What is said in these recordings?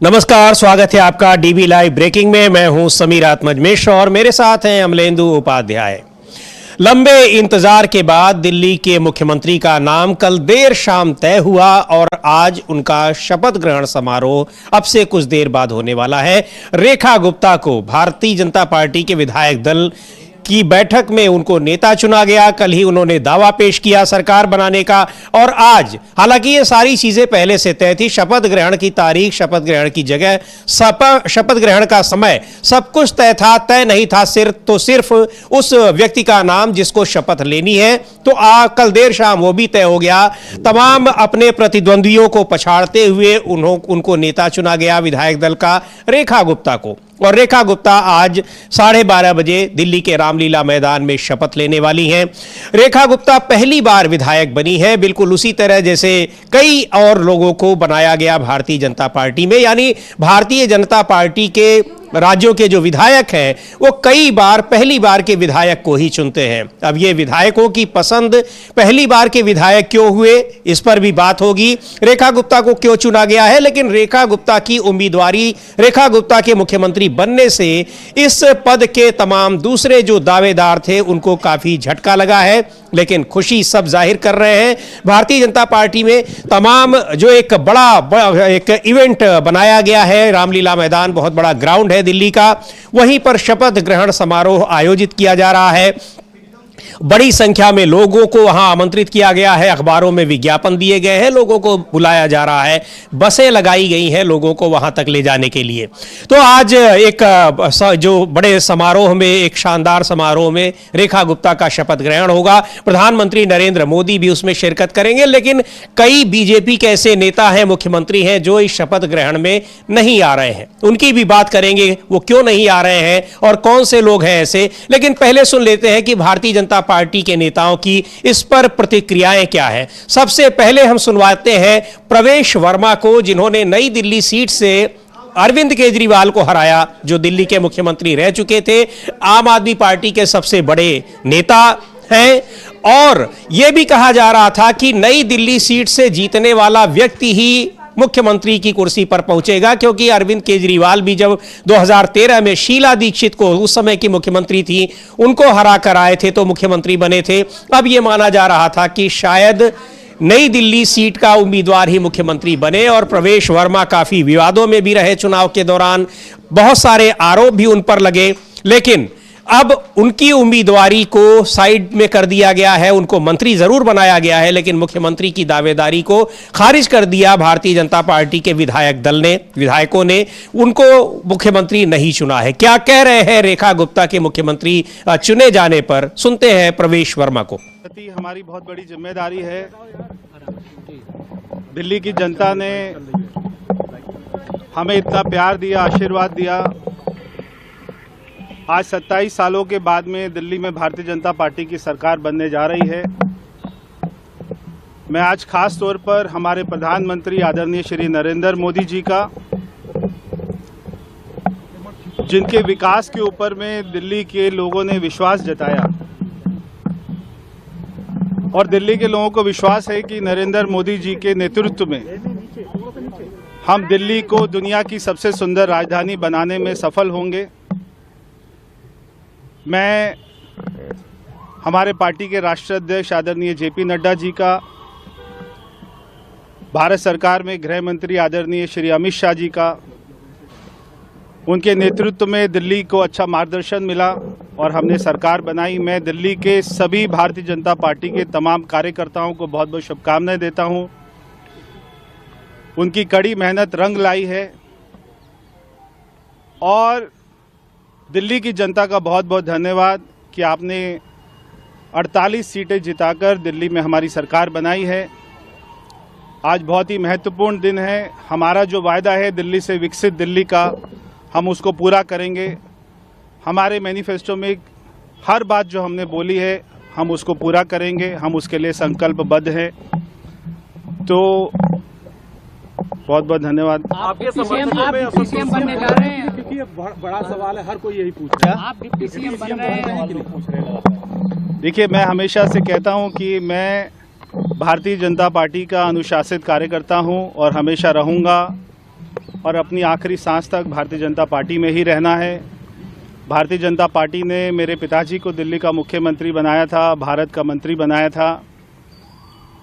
नमस्कार, स्वागत है आपका डीबी लाइव ब्रेकिंग में। मैं हूं समीर आत्मज मिश्र और मेरे साथ हैं अमलेंदु उपाध्याय। लंबे इंतजार के बाद दिल्ली के मुख्यमंत्री का नाम कल देर शाम तय हुआ और आज उनका शपथ ग्रहण समारोह अब से कुछ देर बाद होने वाला है। रेखा गुप्ता को भारतीय जनता पार्टी के विधायक दल की बैठक में उनको नेता चुना गया। कल ही उन्होंने दावा पेश किया सरकार बनाने का और आज, हालांकि ये सारी चीजें पहले से तय थी, शपथ ग्रहण की तारीख, शपथ ग्रहण की जगह, शपथ ग्रहण का समय, सब कुछ तय था। तय नहीं था सिर्फ उस व्यक्ति का नाम जिसको शपथ लेनी है। तो कल देर शाम वो भी तय हो गया। तमाम अपने प्रतिद्वंदियों को पछाड़ते हुए उनको नेता चुना गया विधायक दल का, रेखा गुप्ता को। और रेखा गुप्ता आज 12:30 बजे दिल्ली के रामलीला मैदान में शपथ लेने वाली हैं। रेखा गुप्ता पहली बार विधायक बनी है, बिल्कुल उसी तरह जैसे कई और लोगों को बनाया गया भारतीय जनता पार्टी में। यानी भारतीय जनता पार्टी के राज्यों के जो विधायक हैं वो कई बार पहली बार के विधायक को ही चुनते हैं। अब ये विधायकों की पसंद पहली बार के विधायक क्यों हुए, इस पर भी बात होगी। रेखा गुप्ता को क्यों चुना गया है, लेकिन रेखा गुप्ता की उम्मीदवारी, रेखा गुप्ता के मुख्यमंत्री बनने से इस पद के तमाम दूसरे जो दावेदार थे उनको काफी झटका लगा है। लेकिन खुशी सब जाहिर कर रहे हैं। भारतीय जनता पार्टी में तमाम जो एक बड़ा एक इवेंट बनाया गया है, रामलीला मैदान बहुत बड़ा ग्राउंड है दिल्ली का, वहीं पर शपथ ग्रहण समारोह आयोजित किया जा रहा है। बड़ी संख्या में लोगों को वहां आमंत्रित किया गया है, अखबारों में विज्ञापन दिए गए हैं, लोगों को बुलाया जा रहा है, बसें लगाई गई हैं लोगों को वहां तक ले जाने के लिए। तो आज एक जो बड़े समारोह में, एक शानदार समारोह में रेखा गुप्ता का शपथ ग्रहण होगा। प्रधानमंत्री नरेंद्र मोदी भी उसमें शिरकत करेंगे। लेकिन कई बीजेपी के ऐसे नेता हैं, मुख्यमंत्री हैं, जो इस शपथ ग्रहण में नहीं आ रहे हैं। उनकी भी बात करेंगे, वो क्यों नहीं आ रहे हैं और कौन से लोग हैं ऐसे। लेकिन पहले सुन लेते हैं कि भारतीय जनता पार्टी के नेताओं की इस पर प्रतिक्रियाएं क्या है। सबसे पहले हम सुनवाते हैं प्रवेश वर्मा को, जिन्होंने नई दिल्ली सीट से अरविंद केजरीवाल को हराया, जो दिल्ली के मुख्यमंत्री रह चुके थे, आम आदमी पार्टी के सबसे बड़े नेता हैं। और यह भी कहा जा रहा था कि नई दिल्ली सीट से जीतने वाला व्यक्ति ही मुख्यमंत्री की कुर्सी पर पहुंचेगा, क्योंकि अरविंद केजरीवाल भी जब 2013 में शीला दीक्षित को, उस समय की मुख्यमंत्री थी, उनको हरा कर आए थे तो मुख्यमंत्री बने थे। अब यह माना जा रहा था कि शायद नई दिल्ली सीट का उम्मीदवार ही मुख्यमंत्री बने। और प्रवेश वर्मा काफी विवादों में भी रहे चुनाव के दौरान, बहुत सारे आरोप भी उन पर लगे। लेकिन अब उनकी उम्मीदवारी को साइड में कर दिया गया है, उनको मंत्री जरूर बनाया गया है, लेकिन मुख्यमंत्री की दावेदारी को खारिज कर दिया भारतीय जनता पार्टी के विधायकों ने उनको मुख्यमंत्री नहीं चुना है। क्या कह रहे हैं रेखा गुप्ता के मुख्यमंत्री चुने जाने पर, सुनते हैं प्रवेश वर्मा को। हमारी बहुत बड़ी जिम्मेदारी है। दिल्ली की जनता ने हमें इतना प्यार दिया, आशीर्वाद दिया। आज 27 सालों के बाद में दिल्ली में भारतीय जनता पार्टी की सरकार बनने जा रही है। मैं आज खास तौर पर हमारे प्रधानमंत्री आदरणीय श्री नरेंद्र मोदी जी का, जिनके विकास के ऊपर में दिल्ली के लोगों ने विश्वास जताया और दिल्ली के लोगों को विश्वास है कि नरेंद्र मोदी जी के नेतृत्व में हम दिल्ली को दुनिया की सबसे सुंदर राजधानी बनाने में सफल होंगे। मैं हमारे पार्टी के राष्ट्रीय अध्यक्ष आदरणीय जेपी नड्डा जी का, भारत सरकार में गृह मंत्री आदरणीय श्री अमित शाह जी का, उनके नेतृत्व में दिल्ली को अच्छा मार्गदर्शन मिला और हमने सरकार बनाई। मैं दिल्ली के सभी भारतीय जनता पार्टी के तमाम कार्यकर्ताओं को बहुत बहुत शुभकामनाएं देता हूं। उनकी कड़ी मेहनत रंग लाई है और दिल्ली की जनता का बहुत बहुत धन्यवाद कि आपने 48 सीटें जिताकर दिल्ली में हमारी सरकार बनाई है। आज बहुत ही महत्वपूर्ण दिन है। हमारा जो वायदा है दिल्ली से विकसित दिल्ली का, हम उसको पूरा करेंगे। हमारे मैनिफेस्टो में हर बात जो हमने बोली है हम उसको पूरा करेंगे, हम उसके लिए संकल्पबद्ध हैं। तो बहुत बहुत धन्यवाद। आपके सीएम बनने जा रहे हैं, क्योंकि ये बड़ा सवाल है, हर कोई यही पूछ रहा है। आप डिप्टी सीएम बन रहे हैं। देखिए, मैं हमेशा से कहता हूं कि मैं भारतीय जनता पार्टी का अनुशासित कार्यकर्ता हूं और हमेशा रहूंगा। और अपनी आखिरी सांस तक भारतीय जनता पार्टी में ही रहना है। भारतीय जनता पार्टी ने मेरे पिताजी को दिल्ली का मुख्यमंत्री बनाया था, भारत का मंत्री बनाया था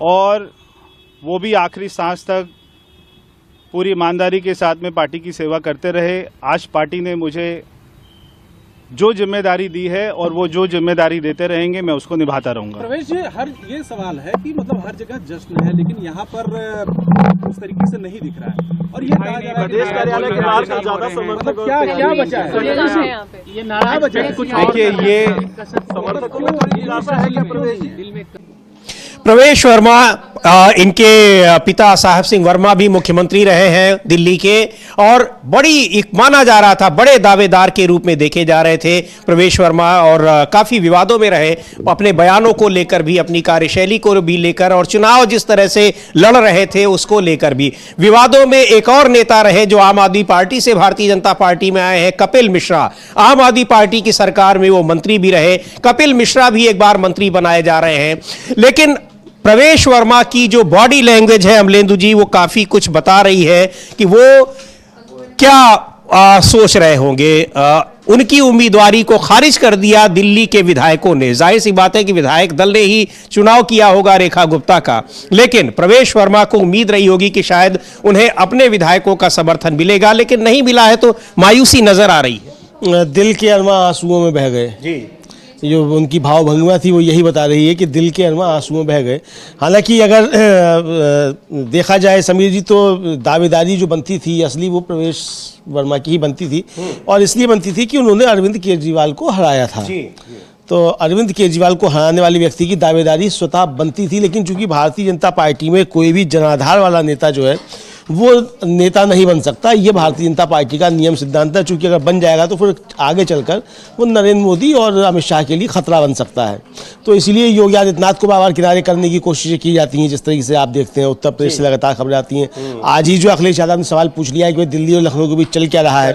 और वो भी आखिरी सांस तक पूरी ईमानदारी के साथ में पार्टी की सेवा करते रहे। आज पार्टी ने मुझे जो जिम्मेदारी दी है और वो जो जिम्मेदारी देते रहेंगे मैं उसको निभाता रहूंगा। प्रवेश जी, ये सवाल है कि मतलब हर जगह जश्न है लेकिन यहाँ पर उस तरीके से नहीं दिख रहा है और ये कहा जा रहा है प्रदेश कार्यालय के बाहर का ज्यादा मतलब क्या बचा है? ये नाराज बचा है? कुछ देखिए, ये समर्थकों में थोड़ी निराशा है क्या प्रवेश जी? प्रवेश वर्मा, इनके पिता साहब सिंह वर्मा भी मुख्यमंत्री रहे हैं दिल्ली के और बड़ी एक माना जा रहा था, बड़े दावेदार के रूप में देखे जा रहे थे प्रवेश वर्मा और काफी विवादों में रहे अपने बयानों को लेकर भी, अपनी कार्यशैली को भी लेकर और चुनाव जिस तरह से लड़ रहे थे उसको लेकर भी विवादों में। एक और नेता रहे जो आम आदमी पार्टी से भारतीय जनता पार्टी में आए हैं, कपिल मिश्रा। आम आदमी पार्टी की सरकार में वो मंत्री भी रहे, कपिल मिश्रा भी एक बार मंत्री बनाए जा रहे हैं। लेकिन प्रवेश वर्मा की जो बॉडी लैंग्वेज है अमलेंदु जी, वो काफी कुछ बता रही है कि वो क्या सोच रहे होंगे। उनकी उम्मीदवारी को खारिज कर दिया दिल्ली के विधायकों ने। जाहिर सी बात है कि विधायक दल ने ही चुनाव किया होगा रेखा गुप्ता का, लेकिन प्रवेश वर्मा को उम्मीद रही होगी कि शायद उन्हें अपने विधायकों का समर्थन मिलेगा, लेकिन नहीं मिला है तो मायूसी नजर आ रही है। दिल के अरमा आंसुओं में बह गए जी, जो उनकी भावभंगिमा थी वो यही बता रही है कि दिल के अरमा आंसुओं में बह गए। हालांकि अगर देखा जाए समीर जी, तो दावेदारी जो बनती थी असली वो प्रवेश वर्मा की ही बनती थी और इसलिए बनती थी कि उन्होंने अरविंद केजरीवाल को हराया था। तो अरविंद केजरीवाल को हराने वाले व्यक्ति की दावेदारी स्वतः बनती थी, लेकिन चूंकि भारतीय जनता पार्टी में कोई भी जनाधार वाला नेता जो है वो नेता नहीं बन सकता, ये भारतीय जनता पार्टी का नियम सिद्धांत है। चूंकि अगर बन जाएगा तो फिर आगे चलकर वो नरेंद्र मोदी और अमित शाह के लिए खतरा बन सकता है। तो इसीलिए योगी आदित्यनाथ को बार किनारे करने की कोशिशें की जाती हैं। जिस तरीके से आप देखते हैं उत्तर प्रदेश से लगातार खबरें आती हैं। आज ही जो अखिलेश यादव ने सवाल पूछ लिया है कि दिल्ली और लखनऊ के बीच चल क्या रहा है।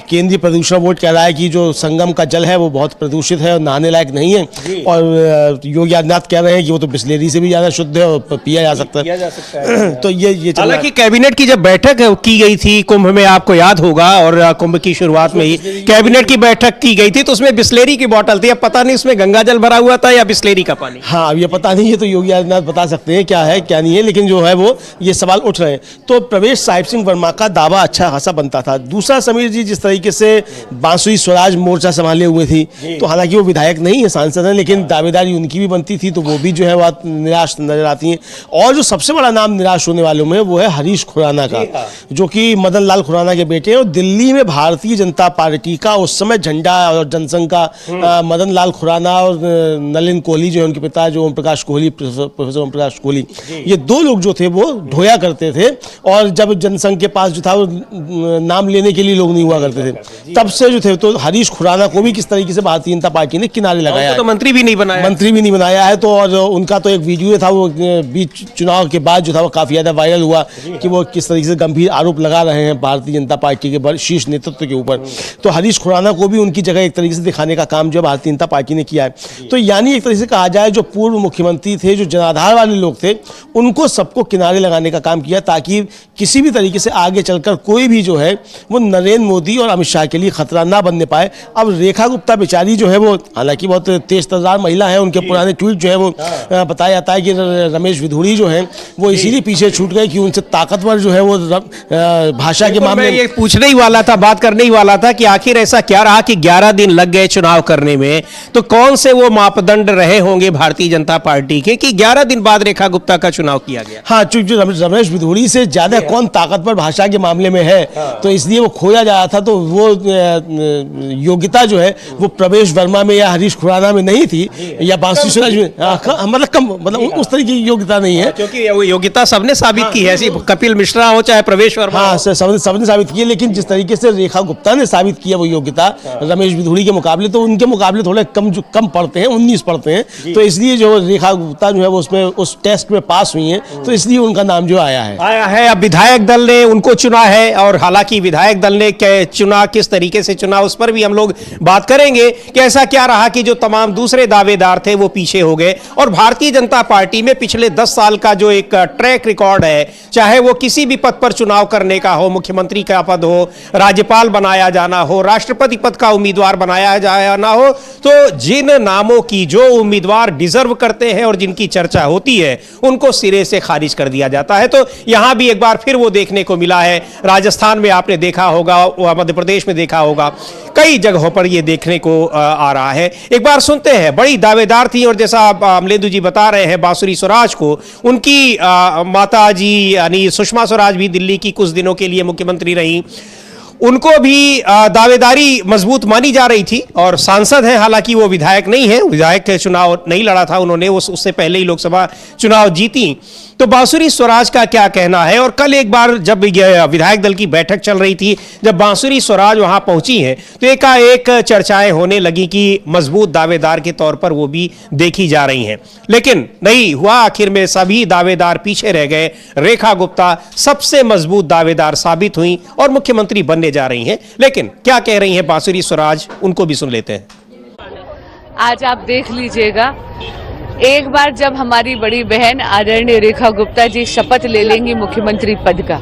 केंद्रीय प्रदूषण बोर्ड कह रहा है कि जो संगम का जल है वो बहुत प्रदूषित है और नहाने लायक नहीं है, और योगी आदित्यनाथ कह रहे हैं कि वो तो बिस्लेरी से भी ज्यादा शुद्ध है और पिया जा सकता है। तो ये हालांकि कैबिनेट की जब बैठक की गई थी कुंभ में, आपको याद होगा, और कुंभ की शुरुआत में ही कैबिनेट की बैठक की गई थी तो उसमें बिस्लेरी की बोतल थी। अब पता नहीं उसमें गंगा जल भरा हुआ था या बिस्लेरी का पानी। हाँ, अब ये पता नहीं है, तो योगी आदित्यनाथ बता सकते हैं क्या है क्या नहीं है, लेकिन जो है वो ये सवाल उठ रहे हैं। तो प्रवेश साहिब सिंह वर्मा का दावा अच्छा खासा बनता था। दूसरा समीर जी, जिस तरीके से बांसुरी स्वराज मोर्चा संभाले हुए थी, तो हालांकि वो विधायक नहीं है, सांसद है, लेकिन दावेदारी उनकी भी बनती थी, तो वो भी जो है वो निराश नजर आती है। और जो सबसे बड़ा नाम निराश होने वालों में वो है हरीश खुराना का, जो कि मदन लाल खुराना के बेटे हैं। और दिल्ली में भारतीय जनता पार्टी का उस समय झंडा और जनसंघ का मदन लाल खुराना और नलिन कोहली जो है उनके पिता, जो ओम प्रकाश कोहली, प्रोफेसर ओम प्रकाश कोहली, ये दो लोग जो थे वो ढोया करते थे। और जब जनसंघ के पास जो था वो नाम लेने के लिए लोग नहीं हुआ करते थे, तब से जो थे तो हरीश खुराना को भी किस तरीके से भारतीय जनता पार्टी ने किनारे लगाया, तो मंत्री भी नहीं बनाया है। तो और उनका तो एक वीडियो था वो बीच चुनाव के बाद जो था वो काफी ज्यादा वायरल हुआ कि वो किस तरीके से गंभीर आरोप लगा रहे हैं भारतीय जनता पार्टी के शीर्ष नेतृत्व के ऊपर। तो हरीश खुराना को भी उनकी जगह एक तरीके से दिखाने का काम जो भारतीय जनता पार्टी ने किया है। तो यानी एक तरीके से कहा जाए जो पूर्व मुख्यमंत्री थे, जो जनाधार वाले लोग थे, उनको सबको किनारे लगाने का काम किया ताकि किसी भी तरीके से आगे चलकर कोई भी जो है वो नरेंद्र मोदी और अमित शाह के लिए खतरा ना बनने पाए। अब रेखा गुप्ता बेचारी जो है वो हालांकि बहुत तेज तर्रार महिला है, उनके पुराने ट्वीट जो है वो बताया जाता है कि रमेश विधुड़ी जो है वो इसीलिए पीछे छूट गए कि उनसे ताकतवर जो है वो भाषा के मामले में। ये पूछने ही वाला था, बात करने ही वाला था कि आखिर ऐसा क्या रहा कि 11 दिन लग गए चुनाव करने में, तो कौन से वो मापदंड रहे होंगे भारतीय जनता पार्टी के कि 11 दिन बाद रेखा गुप्ता का चुनाव किया गया। हाँ, चूंकि रमेश विधुड़ी से ज्यादा कौन ताकतवर भाषा के मामले में है, तो इसलिए वो खोया जा रहा था। तो वो योग्यता जो है वो प्रवेश वर्मा में या हरीश खुराना में नहीं थी या बांसुरी स्वराज में, मतलब कम, मतलब उस तरीके की योग्यता नहीं है, क्योंकि वो योग्यता सबने साबित की है, कपिल मिश्रा हो चाहे प्रवेश वर्मा। हाँ, सबने साबित किया, लेकिन जिस तरीके से रेखा गुप्ता ने साबित किया वो योग्यता रमेश विधुड़ी के मुकाबले, तो उनके मुकाबले थोड़े कम पढ़ते हैं, 19 पढ़ते हैं। तो इसलिए जो रेखा गुप्ता जो है वो उसमें उस टेस्ट में पास हुई हैं, तो इसलिए उनका नाम जो आया है। अब विधायक दल ने उनको चुना है, और हालांकि विधायक दल ने चुना किस तरीके से चुना उस पर भी हम लोग बात करेंगे कि ऐसा क्या रहा कि जो तमाम दूसरे दावेदार थे वो पीछे हो गए। और भारतीय जनता पार्टी में पिछले 10 साल का जो एक ट्रैक रिकॉर्ड है, चाहे चाहे वो किसी भी पद पर चुनाव करने का हो, मुख्यमंत्री का पद हो, राज्यपाल बनाया जाना हो, राष्ट्रपति पद का उम्मीदवार बनाया जाना हो, तो जिन नामों की जो उम्मीदवार डिजर्व करते हैं और जिनकी चर्चा होती है उनको सिरे से खारिज कर दिया जाता है। तो यहां भी एक बार फिर वो देखने को मिला है। राजस्थान में आपने देखा होगा, मध्य प्रदेश में देखा होगा, कई जगहों पर ये देखने को आ रहा है। एक बार सुनते हैं, बड़ी दावेदार थी और जैसा अमलेंदु जी बता रहे हैं, बांसुरी स्वराज को उनकी माता जी यानी सुषमा स्वराज भी दिल्ली की कुछ दिनों के लिए मुख्यमंत्री रही, उनको भी दावेदारी मजबूत मानी जा रही थी और सांसद हैं, हालांकि वो विधायक नहीं है, विधायक चुनाव नहीं लड़ा था उन्होंने, उससे पहले ही लोकसभा चुनाव जीती। तो बांसुरी स्वराज का क्या कहना है? और कल एक बार जब विधायक दल की बैठक चल रही थी, जब बांसुरी स्वराज वहां पहुंची हैं, तो एकाएक चर्चाएं होने लगी कि मजबूत दावेदार के तौर पर वो भी देखी जा रही हैं, लेकिन नहीं हुआ। आखिर में सभी दावेदार पीछे रह गए। रेखा गुप्ता सबसे मजबूत दावेदार साबित हुई और मुख्यमंत्री बनने जा रही हैं। लेकिन क्या कह रही हैं बांसुरी स्वराज, उनको भी सुन लेते हैं। आज आप देख लीजिएगा, एक बार जब हमारी बड़ी बहन आदरणीय रेखा गुप्ता जी शपथ ले लेंगी मुख्यमंत्री पद का,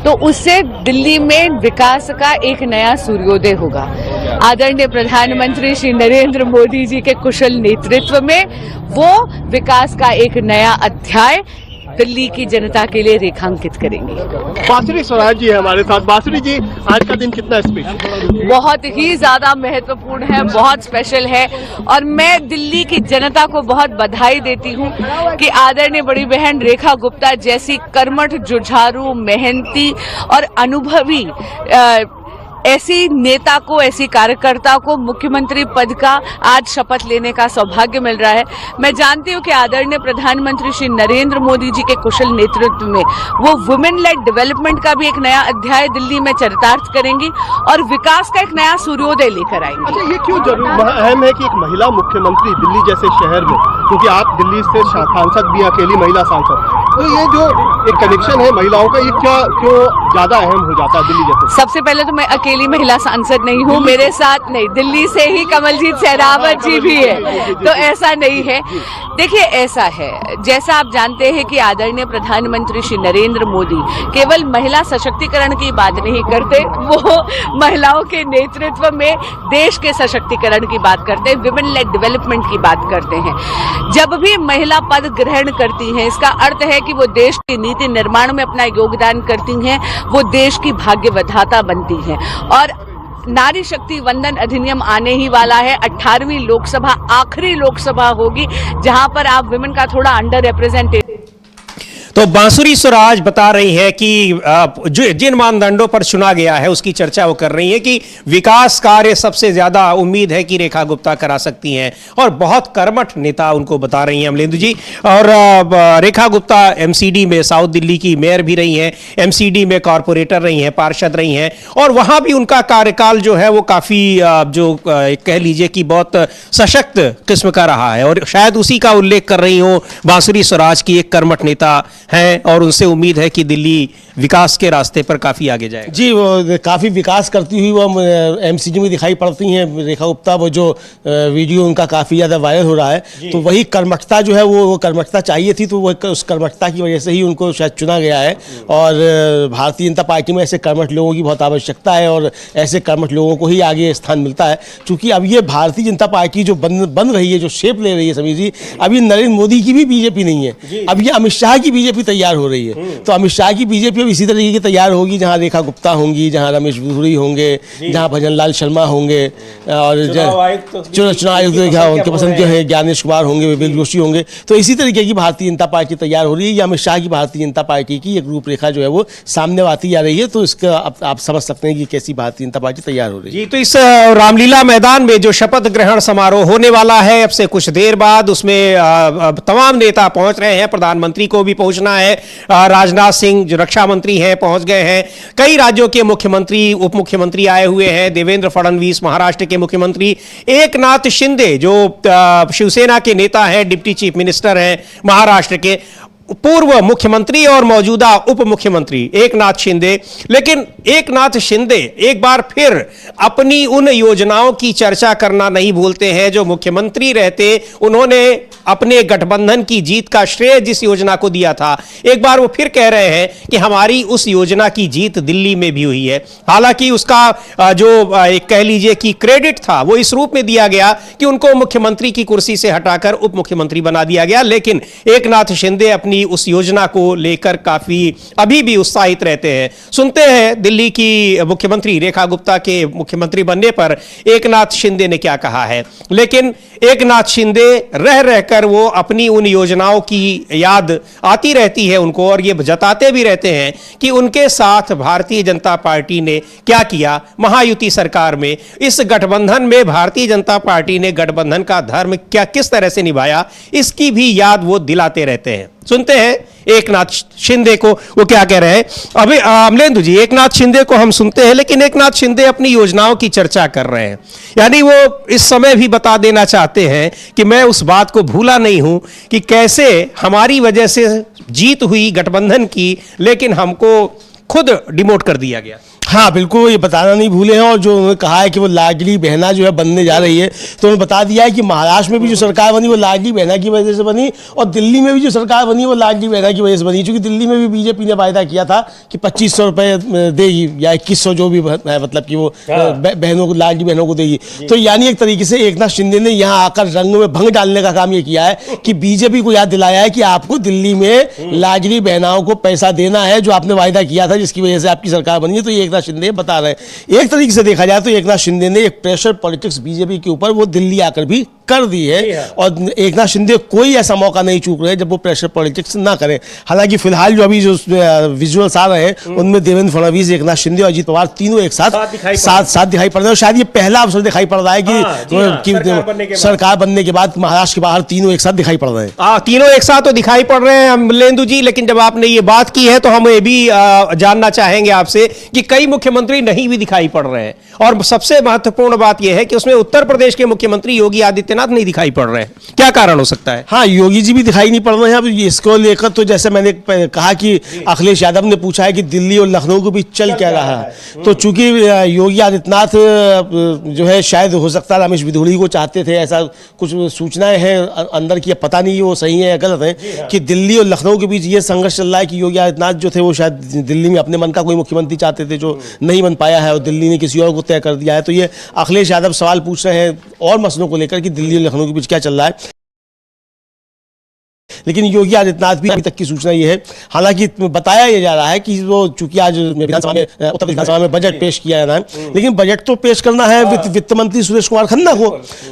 तो उससे दिल्ली में विकास का एक नया सूर्योदय होगा। आदरणीय प्रधानमंत्री श्री नरेंद्र मोदी जी के कुशल नेतृत्व में वो विकास का एक नया अध्याय दिल्ली की जनता के लिए रेखांकित करेंगे। बांसुरी स्वराज जी है हमारे साथ। बांसुरी जी, आज का दिन कितना स्पेशल? बहुत ही ज्यादा महत्वपूर्ण है, बहुत स्पेशल है और मैं दिल्ली की जनता को बहुत बधाई देती हूँ कि आदरणीय बड़ी बहन रेखा गुप्ता जैसी कर्मठ, जुझारू, मेहनती और अनुभवी ऐसी नेता को, ऐसी कार्यकर्ता को मुख्यमंत्री पद का आज शपथ लेने का सौभाग्य मिल रहा है। मैं जानती हूं कि आदरणीय प्रधानमंत्री श्री नरेंद्र मोदी जी के कुशल नेतृत्व में वो वुमेन लेड डेवलपमेंट का भी एक नया अध्याय दिल्ली में चरितार्थ करेंगी और विकास का एक नया सूर्योदय लेकर आएंगी। अच्छा, ये क्यों अहम है कि एक महिला मुख्यमंत्री दिल्ली जैसे शहर में, क्योंकि आप दिल्ली से सांसद भी, अकेली महिला सांसद, तो ये जो एक कनेक्शन है महिलाओं का, ये क्यों ज्यादा अहम हो जाता है दिल्ली जैसे? सबसे पहले तो मैं अकेली महिला सांसद नहीं हूँ, मेरे साथ नहीं, दिल्ली से ही कमलजीत सहरावत जी भी है, तो ऐसा नहीं है। देखिए, ऐसा है, जैसा आप जानते हैं कि आदरणीय प्रधानमंत्री श्री नरेंद्र मोदी केवल महिला सशक्तिकरण की बात नहीं करते, वो महिलाओं के नेतृत्व में देश के सशक्तिकरण की बात करते हैं, विमेन लेड डेवलपमेंट की बात करते हैं। जब भी महिला पद ग्रहण करती हैं, इसका अर्थ है कि वो देश की नीति निर्माण में अपना योगदान करती हैं, वो देश की भाग्य विधाता बनती हैं। और नारी शक्ति वंदन अधिनियम आने ही वाला है। 18वीं लोकसभा आखिरी लोकसभा होगी जहां पर आप विमेन का थोड़ा अंडर रिप्रेजेंटेटिव। तो बांसुरी स्वराज बता रही है कि जिन मानदंडों पर चुना गया है उसकी चर्चा वो कर रही है कि विकास कार्य सबसे ज्यादा उम्मीद है कि रेखा गुप्ता करा सकती हैं और बहुत कर्मठ नेता उनको बता रही हैं अमलेंदु जी। और रेखा गुप्ता एमसीडी में, साउथ दिल्ली की मेयर भी रही हैं, एमसीडी में कॉरपोरेटर रही हैं, पार्षद रही हैं और वहां भी उनका कार्यकाल जो है वो काफी कह लीजिए कि बहुत सशक्त किस्म का रहा है और शायद उसी का उल्लेख कर रही हूं बांसुरी स्वराज की एक कर्मठ नेता हैं और उनसे उम्मीद है कि दिल्ली विकास के रास्ते पर काफी आगे जाएगा। जी, वो काफ़ी विकास करती हुई वो एमसीडी में दिखाई पड़ती हैं रेखा गुप्ता। वो जो वीडियो उनका काफ़ी ज़्यादा वायरल हो रहा है, तो वही कर्मठता जो है वो कर्मठता चाहिए थी, तो वो उस कर्मठता की वजह से ही उनको शायद चुना गया है। और भारतीय जनता पार्टी में ऐसे कर्मठ लोगों की बहुत आवश्यकता है और ऐसे कर्मठ लोगों को ही आगे स्थान मिलता है। चूँकि अब ये भारतीय जनता पार्टी जो बन रही है, जो शेप ले रही है समीर जी, अब ये नरेंद्र मोदी की भी बीजेपी नहीं है, अब ये अमित शाह की बीजेपी तैयार हो रही है। तो अमित शाह की बीजेपी अब इसी तरीके की तैयार होगी, जहां रेखा गुप्ता होंगी, जहां रमेश बधूरी होंगे, जहां भजन लाल शर्मा होंगे और चुनाव आयुक्त उनके पसंद के हैं ज्ञानेश कुमार होंगे, विवेक जोशी होंगे। तो इसी तरीके की भारतीय जनता पार्टी तैयार हो रही है। या अमित शाह की भारतीय जनता पार्टी की एक रूपरेखा जो है वो सामने आती जा रही है। तो इसका आप समझ सकते हैं कि कैसी भारतीय जनता पार्टी तैयार हो रही है। जी, तो इस रामलीला मैदान में जो शपथ ग्रहण समारोह होने वाला है अब से कुछ देर बाद, उसमें तमाम नेता पहुंच रहे हैं। प्रधानमंत्री को भी पहुंचना है, राजनाथ सिंह जो रक्षा मंत्री हैं पहुंच गए हैं, कई राज्यों के मुख्यमंत्री, उप मुख्यमंत्री आए हुए हैं, देवेंद्र फडणवीस महाराष्ट्र के मुख्यमंत्री, एकनाथ शिंदे जो शिवसेना के नेता हैं, डिप्टी चीफ मिनिस्टर हैं महाराष्ट्र के, पूर्व मुख्यमंत्री और मौजूदा उप मुख्यमंत्री एकनाथ शिंदे। लेकिन एकनाथ शिंदे एक बार फिर अपनी उन योजनाओं की चर्चा करना नहीं भूलते हैं जो मुख्यमंत्री रहते उन्होंने अपने गठबंधन की जीत का श्रेय जिस योजना को दिया था, एक बार वो फिर कह रहे हैं कि हमारी उस योजना की जीत दिल्ली में भी हुई है। हालांकि उसका जो एक कह लीजिए कि क्रेडिट था वो इस रूप में दिया गया कि उनको मुख्यमंत्री की कुर्सी से हटाकर उप मुख्यमंत्री बना दिया गया, लेकिन एकनाथ शिंदे अपनी उस योजना को लेकर काफी अभी भी उत्साहित रहते हैं। सुनते हैं दिल्ली की मुख्यमंत्री रेखा गुप्ता के मुख्यमंत्री बनने पर एकनाथ शिंदे ने क्या कहा है। लेकिन एकनाथ शिंदे रह रहकर वो अपनी उन योजनाओं की याद आती रहती है उनको, और ये जताते भी रहते हैं कि उनके साथ भारतीय जनता पार्टी ने क्या किया महायुति सरकार में। इस गठबंधन में भारतीय जनता पार्टी ने गठबंधन का धर्म क्या किस तरह से निभाया, इसकी भी याद वो दिलाते रहते हैं। सुनते हैं एकनाथ शिंदे को वो क्या कह रहे हैं। अभी अमलेंदु जी, एकनाथ शिंदे को हम सुनते हैं, लेकिन एकनाथ शिंदे अपनी योजनाओं की चर्चा कर रहे हैं, यानी वो इस समय भी बता देना चाहते हैं कि मैं उस बात को भूला नहीं हूं कि कैसे हमारी वजह से जीत हुई गठबंधन की, लेकिन हमको खुद डिमोट कर दिया गया। हाँ बिल्कुल, ये बताना नहीं भूले हैं। और जो उन्होंने कहा है कि वो लाडली बहना जो है बनने जा रही है, तो उन्होंने बता दिया है कि महाराष्ट्र में भी जो सरकार बनी वो लाडली बहना की वजह से बनी, और दिल्ली में भी जो सरकार बनी वो लाडली बहना की वजह से बनी। क्योंकि दिल्ली में भी बीजेपी ने वायदा किया था कि 2500 रुपये देगी या 2100 जो भी है, मतलब कि वो बहनों को, लाडली बहनों को देगी। तो यानी एक तरीके से एकनाथ शिंदे ने यहाँ आकर रंग में भंग डालने का काम ये किया है कि बीजेपी को याद दिलाया है कि आपको दिल्ली में लाडली बहनाओं को पैसा देना है जो आपने वायदा किया था, जिसकी वजह से आपकी सरकार बनी है। तो ये एकनाथ शिंदे बता रहे हैं। एक तरीके से देखा जाए तो एकनाथ शिंदे ने एक प्रेशर पॉलिटिक्स बीजेपी के ऊपर वो दिल्ली आकर भी कर दी है, और एकनाथ शिंदे कोई ऐसा मौका नहीं चूक रहे जब वो प्रेशर पॉलिटिक्स ना करें। हालांकि फिलहाल जो अभी जो विजुअल्स आ रहे हैं उनमें देवेंद्र फडणवीस, एकनाथ शिंदे और अजीत पवार तीनों एक साथ दिखाई पड़ रहे हैं। शायद ये पहला अवसर दिखाई पड़ रहा है कि सरकार बनने के बाद महाराष्ट्र के बाहर तीनों एक साथ दिखाई पड़ रहे हैं। तीनों एक साथ तो दिखाई पड़ रहे हैं अमलेंदु जी, लेकिन जब आपने ये बात की है तो हम ये भी जानना चाहेंगे आपसे कि कई मुख्यमंत्री नहीं भी दिखाई पड़ रहे हैं, और सबसे महत्वपूर्ण बात यह है कि उसमें उत्तर प्रदेश के मुख्यमंत्री योगी आदित्यनाथ नहीं दिखाई पड़ रहे हैं। क्या कारण हो सकता है? हाँ, योगी जी भी दिखाई नहीं पड़ रहे हैं। अब इसको लेकर तो जैसे मैंने कहा कि अखिलेश यादव ने पूछा है कि दिल्ली और लखनऊ के बीच चल क्या रहा है, तो चूंकि योगी आदित्यनाथ जो है शायद हो सकता है रमेश बिधूड़ी को चाहते थे, ऐसा कुछ सूचनाएं हैं अंदर की, पता नहीं वो सही है या गलत है, कि दिल्ली और लखनऊ के बीच ये संघर्ष चल रहा है कि योगी आदित्यनाथ जो थे वो शायद दिल्ली में अपने मन का कोई मुख्यमंत्री चाहते थे जो नहीं बन पाया है, और दिल्ली ने किसी और को तय कर दिया है। तो ये अखिलेश यादव सवाल पूछ रहे हैं और मसलों को लेकर कि दिल्ली और लखनऊ के बीच क्या चल रहा है। लेकिन योगी आदित्यनाथ भी अभी तक की सूचना ये है, हालांकि बताया ये जा रहा है कि वो चूंकि आज विधानसभा में, उत्तर प्रदेश विधानसभा में बजट पेश किया जाना है, लेकिन बजट तो पेश करना है वित्त मंत्री सुरेश कुमार खन्ना को।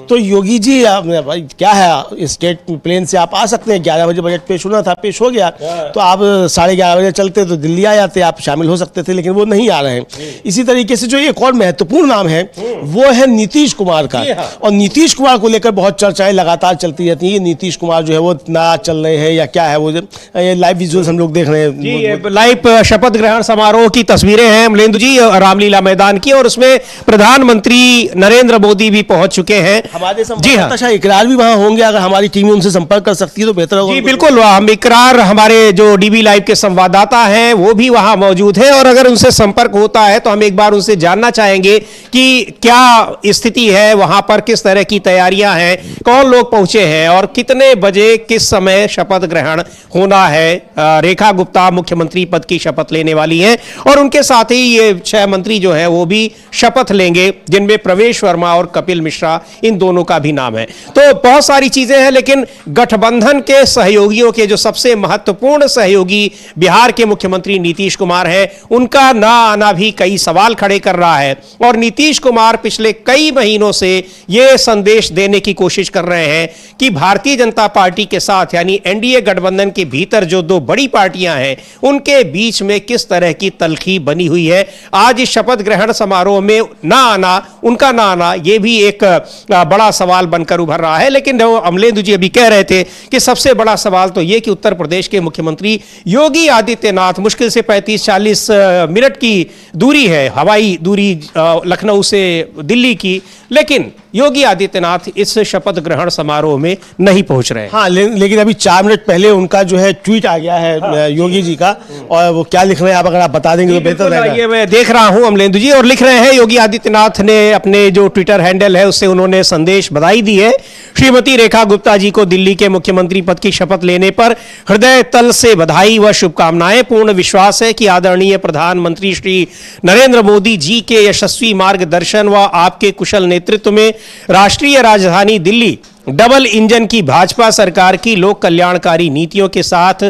तो योगी जी क्या है, स्टेट प्लेन से आप आ सकते हैं, 11 बजे बजट पेश होना था, पेश हो गया, तो आप 11:30 बजे चलते तो दिल्ली आ जाते, आप शामिल हो सकते थे, लेकिन वो नहीं आ रहे हैं। इसी तरीके से जो एक और महत्वपूर्ण नाम है वो है नीतीश कुमार का, और नीतीश कुमार को लेकर बहुत चर्चाएं लगातार चलती रहती है। नीतीश कुमार जो है वो नाराज चल रहे हैं या क्या है, वो ये लाइव विजुअल्स हम लोग देख रहे हैं। जी, लाइव शपथ ग्रहण समारोह की तस्वीरें हैं अमलेंदु जी, रामलीला मैदान की, और उसमें प्रधानमंत्री नरेंद्र मोदी भी पहुंच चुके हैं। हमारे संवाददाता इकरार भी वहां होंगे, अगर हमारी टीम उनसे संपर्क कर सकती है तो बेहतर होगा। जी बिल्कुल, हम इकरार, हमारे जो डीबी लाइव के संवाददाता हैं वो भी वहां मौजूद हैं, और अगर उनसे संपर्क होता है तो हम एक बार उनसे जानना चाहेंगे कि क्या स्थिति है वहां पर, किस तरह की तैयारियां हैं, कौन लोग पहुंचे हैं, और कितने बजे किस समय शपथ ग्रहण होना है। रेखा गुप्ता मुख्यमंत्री पद की शपथ लेने वाली हैं, और उनके साथ ही ये 6 मंत्री जो हैं वो भी शपथ लेंगे, जिनमें प्रवेश वर्मा और कपिल मिश्रा, इन दोनों का भी नाम है। तो बहुत सारी चीजें हैं, लेकिन गठबंधन के सहयोगियों के जो सबसे महत्वपूर्ण सहयोगी बिहार के मुख्यमंत्री नीतीश कुमार हैं, उनका ना आना भी कई सवाल खड़े कर रहा है। और नीतीश कुमार पिछले कई महीनों से यह संदेश देने की कोशिश कर रहे हैं कि भारतीय जनता पार्टी के साथ, यानी एनडीए गठबंधन के भीतर जो 2 बड़ी पार्टियां हैं उनके बीच में किस तरह की तलखी बनी हुई है। आज इस शपथ ग्रहण समारोह में ना आना, उनका ना आना, यह भी एक बड़ा सवाल बनकर उभर रहा है। लेकिन अमलेंदु जी अभी कह रहे थे कि सबसे बड़ा सवाल तो यह कि उत्तर प्रदेश के मुख्यमंत्री योगी आदित्यनाथ, मुश्किल से 35-40 मिनट की दूरी है, हवाई दूरी लखनऊ से दिल्ली की, लेकिन योगी आदित्यनाथ इस शपथ ग्रहण समारोह में नहीं पहुंच रहे हैं। हाँ, लेकिन अभी 4 मिनट पहले उनका जो है ट्वीट आ गया है योगी जी का, और वो क्या लिख रहे हैं आप अगर आप बता देंगे तो बेहतर रहेगा। ये मैं देख रहा हूं अमलेंदु जी, और लिख रहे हैं योगी आदित्यनाथ ने अपने जो ट्विटर हैंडल है उससे उन्होंने संदेश बधाई दी है। श्रीमती रेखा गुप्ता जी को दिल्ली के मुख्यमंत्री पद की शपथ लेने पर हृदय तल से बधाई व शुभकामनाएं। पूर्ण विश्वास है कि आदरणीय प्रधानमंत्री श्री नरेंद्र मोदी जी के यशस्वी मार्गदर्शन व आपके कुशल नेतृत्व में राष्ट्रीय राजधानी दिल्ली डबल इंजन की भाजपा सरकार की लोक कल्याणकारी नीतियों के साथ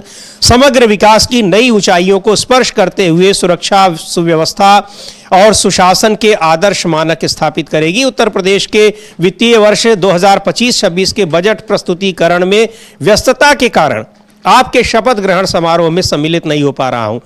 समग्र विकास की नई ऊंचाइयों को स्पर्श करते हुए सुरक्षा, सुव्यवस्था और सुशासन के आदर्श मानक स्थापित करेगी। उत्तर प्रदेश के वित्तीय वर्ष 2025-26 के बजट प्रस्तुतिकरण में व्यस्तता के कारण आपके शपथ ग्रहण समारोह में सम्मिलित नहीं हो पा रहा हूं।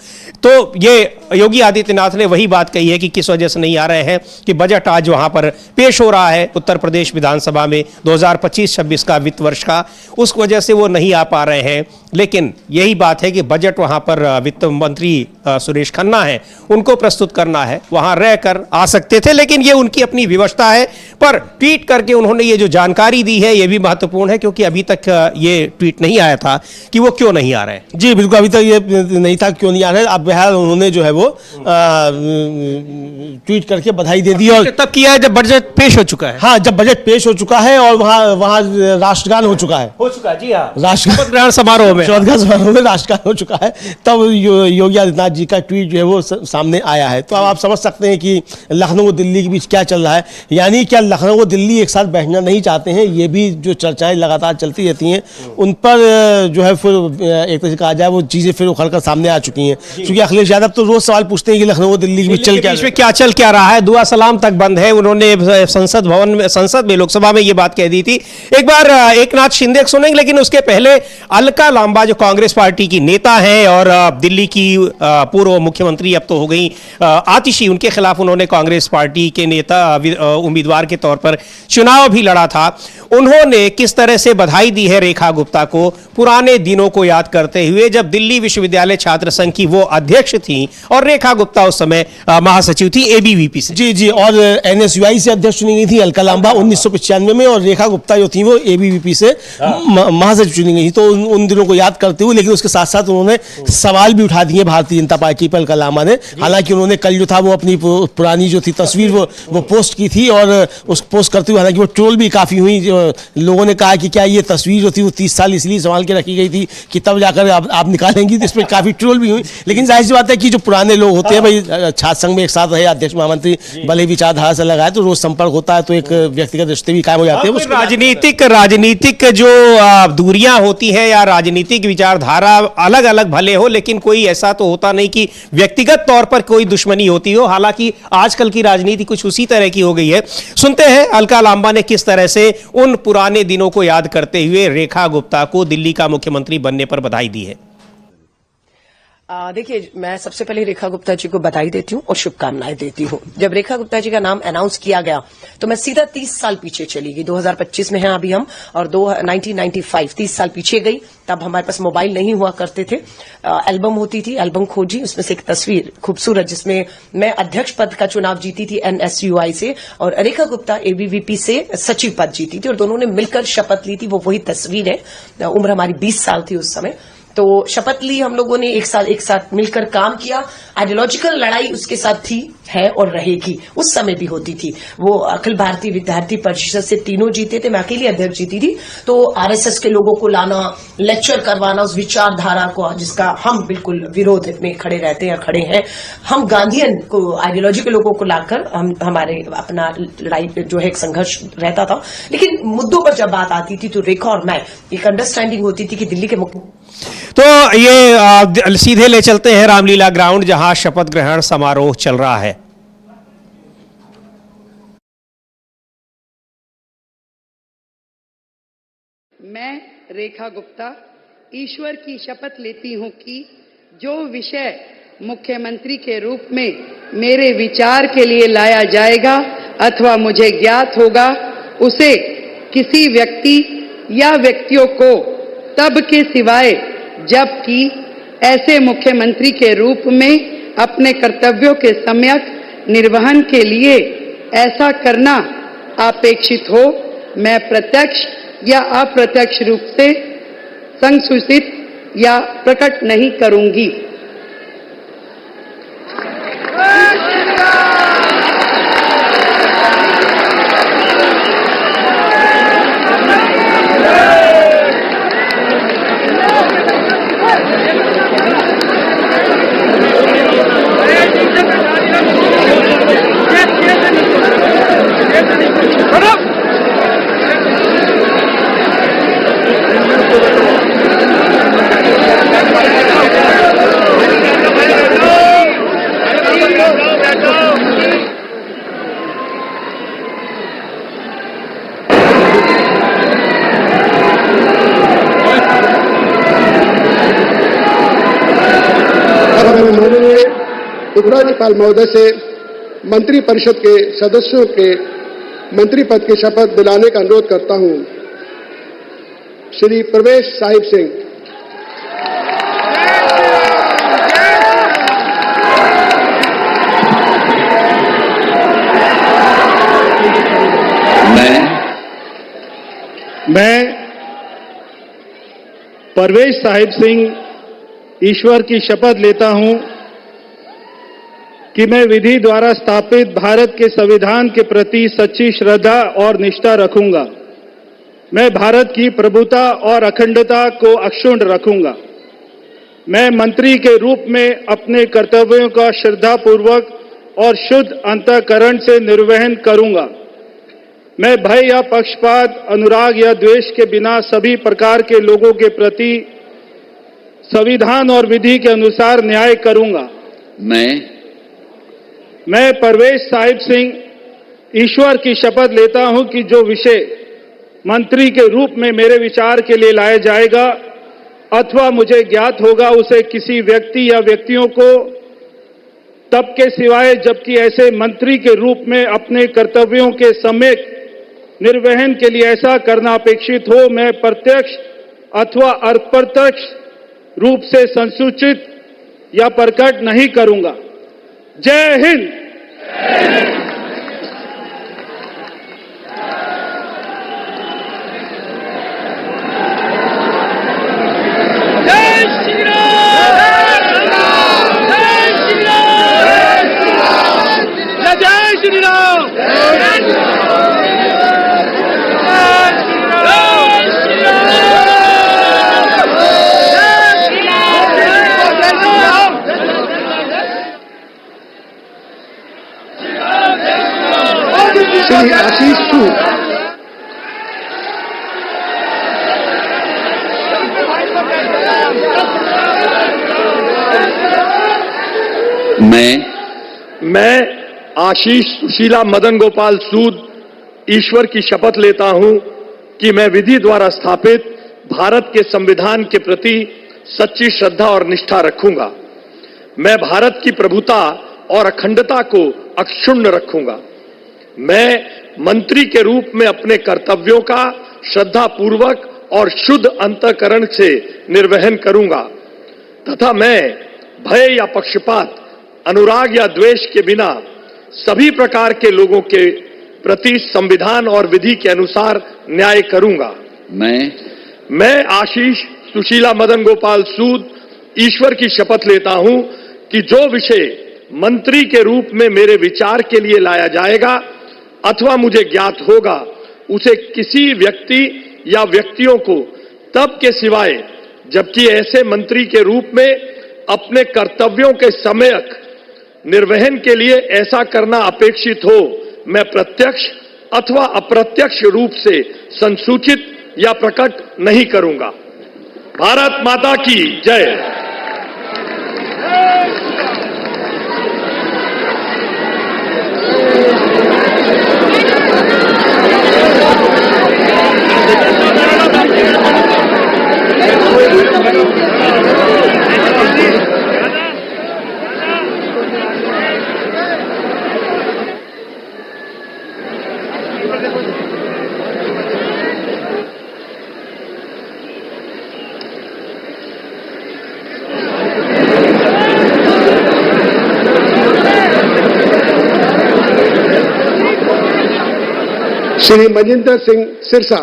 तो ये योगी आदित्यनाथ ने वही बात कही है कि किस वजह से नहीं आ रहे हैं कि बजट आज वहां पर पेश हो रहा है उत्तर प्रदेश विधानसभा में 2025-26 का वित्त वर्ष का, उस वजह से वो नहीं आ पा रहे हैं। लेकिन यही बात है कि बजट वहां पर वित्त मंत्री सुरेश खन्ना है, उनको प्रस्तुत करना है, वहां रहकर आ सकते थे, लेकिन ये उनकी अपनी व्यवस्था है। पर ट्वीट करके उन्होंने ये जो जानकारी दी है ये भी महत्वपूर्ण है, क्योंकि अभी तक ये ट्वीट नहीं आया था कि वो क्यों नहीं आ रहे हैं। जी बिल्कुल, अभी तक ये नहीं था क्यों नहीं आ रहे। अब बहरहाल उन्होंने जो है वो ट्वीट करके बधाई दे दी, और तब किया है जब बजट पेश हो चुका है। हाँ, जब बजट पेश हो चुका है और वहाँ राष्ट्रगान हो चुका है, जी हाँ, राष्ट्रगान ग्रहण समारोह में राष्ट्रगान हो चुका है, तब योगी आदित्यनाथ जी का ट्वीट जो है वो सामने आया है। तो अब आप समझ सकते हैं कि लखनऊ और दिल्ली के बीच क्या चल रहा है। यानी क्या लखनऊ और दिल्ली एक साथ बैठना नहीं चाहते हैं, ये भी जो चर्चाएं लगातार चलती रहती हैं उन पर जो है फिर एक तरह से कहा जाए वो चीजें फिर उखड़ कर सामने आ चुकी हैं। क्योंकि अखिलेश यादव तो रोज सवाल पूछते हैं कि लखनऊ और दिल्ली के बीच चल क्या रहा है। दुआ सलाम तक बंद है। उन्होंने संसद में लोकसभा में ये बात कह दी थी। एक बार एकनाथ शिंदे सुनेंगे, लेकिन उसके पहले अलका लांबा जो कांग्रेस पार्टी की नेता हैं और दिल्ली की पूर्व मुख्यमंत्री अब तो हो गई आतिशी, उनके खिलाफ उन्होंने कांग्रेस पार्टी के नेता उम्मीदवार के तौर पर चुनाव भी लड़ा था। उन्होंने किस तरह से बधाई दी है रेखा गुप्ता को, पुराने दिनों को याद करते हुए जब दिल्ली विश्वविद्यालय छात्र संघ की वो अध्यक्ष थी और रेखा गुप्ता उस समय महासचिव थी एबीवीपी से। जी, और एनएसयूआई से अध्यक्ष चुनी गई थी अलका लांबा 1995 में, और रेखा गुप्ता जो थी वो एबीवीपी से महासचिव चुनी गई थी। तो उन दिनों को याद करते हुए, लेकिन उसके साथ साथ उन्होंने सवाल भी उठा दिए भारतीय जनता पार्टी पर अलका लांबा ने। हालांकि उन्होंने कल जो था वो अपनी पुरानी जो थी तस्वीर वो पोस्ट की थी, और उस पोस्ट करते हुए हालांकि वो ट्रोल भी काफी हुई। लोगों ने कहा कि क्या ये तस्वीर जो थी वो 30 साल इसलिए संभाल के रखी गई थी कि तब जाकर आप निकालेंगी, तो इस पर काफी ट्रोल भी हुई। लेकिन जाहिर सी बात है कि जो पुराने लोग होते हैं, भाई छात्र संघ में एक साथ रहे, अध्यक्ष महामंत्री भले विचारधारा से लगाए, तो रोज संपर्क होता है, तो एक व्यक्तिगत रिश्ते भी कायम हो जाते हैं। राजनीतिक जो दूरियां होती हैं या राजनीतिक विचारधारा अलग अलग भले हो, लेकिन कोई ऐसा तो होता नहीं कि व्यक्तिगत तौर पर कोई दुश्मनी होती हो। हालांकि आजकल की राजनीति कुछ उसी तरह की हो गई है। सुनते हैं अलका लांबा ने किस तरह से उन पुराने दिनों को याद करते हुए रेखा गुप्ता को दिल्ली का मुख्यमंत्री बनने पर बधाई दी है। देखिए, मैं सबसे पहले रेखा गुप्ता जी को बधाई देती हूँ और शुभकामनाएं देती हूँ। जब रेखा गुप्ता जी का नाम अनाउंस किया गया तो मैं सीधा 30 साल पीछे चली गई। 2025 में हैं अभी हम, और 1995 30 साल पीछे गई। तब हमारे पास मोबाइल नहीं हुआ करते थे, एल्बम होती थी, एल्बम खोजी, उसमें से एक तस्वीर खूबसूरत जिसमें मैं अध्यक्ष पद का चुनाव जीती थी एनएसयूआई से, और रेखा गुप्ता एबीवीपी से सचिव पद जीती थी, और दोनों ने मिलकर शपथ ली थी। वो वही तस्वीर है। उम्र हमारी 20 साल थी उस समय। तो शपथ ली हम लोगों ने, एक साथ मिलकर काम किया। आइडियोलॉजिकल लड़ाई उसके साथ थी, है और रहेगी, उस समय भी होती थी। वो अखिल भारतीय विद्यार्थी परिषद से तीनों जीते थे, मैं अकेली अध्यक्ष जीती थी। तो आरएसएस के लोगों को लाना, लेक्चर करवाना उस विचारधारा को, जिसका हम बिल्कुल विरोध में खड़े रहते हैं, खड़े हैं। हम गांधीयन को, आइडियोलॉजी के लोगों को लाकर हमारे अपना लड़ाई जो है एक संघर्ष रहता था। लेकिन मुद्दों पर जब बात आती थी तो रेखा और मैं एक अंडरस्टैंडिंग होती थी कि दिल्ली के मुख्य। तो ये सीधे ले चलते हैं रामलीला ग्राउंड, जहां शपथ ग्रहण समारोह चल रहा है। मैं रेखा गुप्ता ईश्वर की शपथ लेती हूं कि जो विषय मुख्यमंत्री के रूप में मेरे विचार के लिए लाया जाएगा अथवा मुझे ज्ञात होगा, उसे किसी व्यक्ति या व्यक्तियों को तब के सिवाय जबकि ऐसे मुख्यमंत्री के रूप में अपने कर्तव्यों के सम्यक निर्वहन के लिए ऐसा करना अपेक्षित हो, मैं प्रत्यक्ष या अप्रत्यक्ष रूप से संसूचित या प्रकट नहीं करूंगी। राज्यपाल महोदय से मंत्री परिषद के सदस्यों के मंत्री पद की शपथ दिलाने का अनुरोध करता हूं। श्री प्रवेश साहिब सिंह। मैं परवेश साहिब सिंह ईश्वर की शपथ लेता हूं कि मैं विधि द्वारा स्थापित भारत के संविधान के प्रति सच्ची श्रद्धा और निष्ठा रखूंगा। मैं भारत की प्रभुता और अखंडता को अक्षुण्ण रखूंगा। मैं मंत्री के रूप में अपने कर्तव्यों का श्रद्धापूर्वक और शुद्ध अंतःकरण से निर्वहन करूंगा। मैं भय या पक्षपात, अनुराग या द्वेष के बिना सभी प्रकार के लोगों के प्रति संविधान और विधि के अनुसार न्याय करूंगा। मैं परवेश साहिब सिंह ईश्वर की शपथ लेता हूं कि जो विषय मंत्री के रूप में मेरे विचार के लिए लाया जाएगा अथवा मुझे ज्ञात होगा, उसे किसी व्यक्ति या व्यक्तियों को तब के सिवाय जबकि ऐसे मंत्री के रूप में अपने कर्तव्यों के सम्यक निर्वहन के लिए ऐसा करना अपेक्षित हो, मैं प्रत्यक्ष अथवा अप्रत्यक्ष रूप से संसूचित या प्रकट नहीं करूंगा। जय हिंद। श्री आशीष सूद। मैं आशीष सुशीला मदन गोपाल सूद ईश्वर की शपथ लेता हूं कि मैं विधि द्वारा स्थापित भारत के संविधान के प्रति सच्ची श्रद्धा और निष्ठा रखूंगा। मैं भारत की प्रभुता और अखंडता को अक्षुण्ण रखूंगा। मैं मंत्री के रूप में अपने कर्तव्यों का श्रद्धापूर्वक और शुद्ध अंतःकरण से निर्वहन करूंगा तथा मैं भय या पक्षपात, अनुराग या द्वेष के बिना सभी प्रकार के लोगों के प्रति संविधान और विधि के अनुसार न्याय करूंगा। मैं आशीष सुशीला मदन गोपाल सूद ईश्वर की शपथ लेता हूं कि जो विषय मंत्री के रूप में मेरे विचार के लिए लाया जाएगा अथवा मुझे ज्ञात होगा, उसे किसी व्यक्ति या व्यक्तियों को तब के सिवाय जबकि ऐसे मंत्री के रूप में अपने कर्तव्यों के सम्यक निर्वहन के लिए ऐसा करना अपेक्षित हो, मैं प्रत्यक्ष अथवा अप्रत्यक्ष रूप से संसूचित या प्रकट नहीं करूंगा। भारत माता की जय। श्री मजिंदर सिंह सिरसा,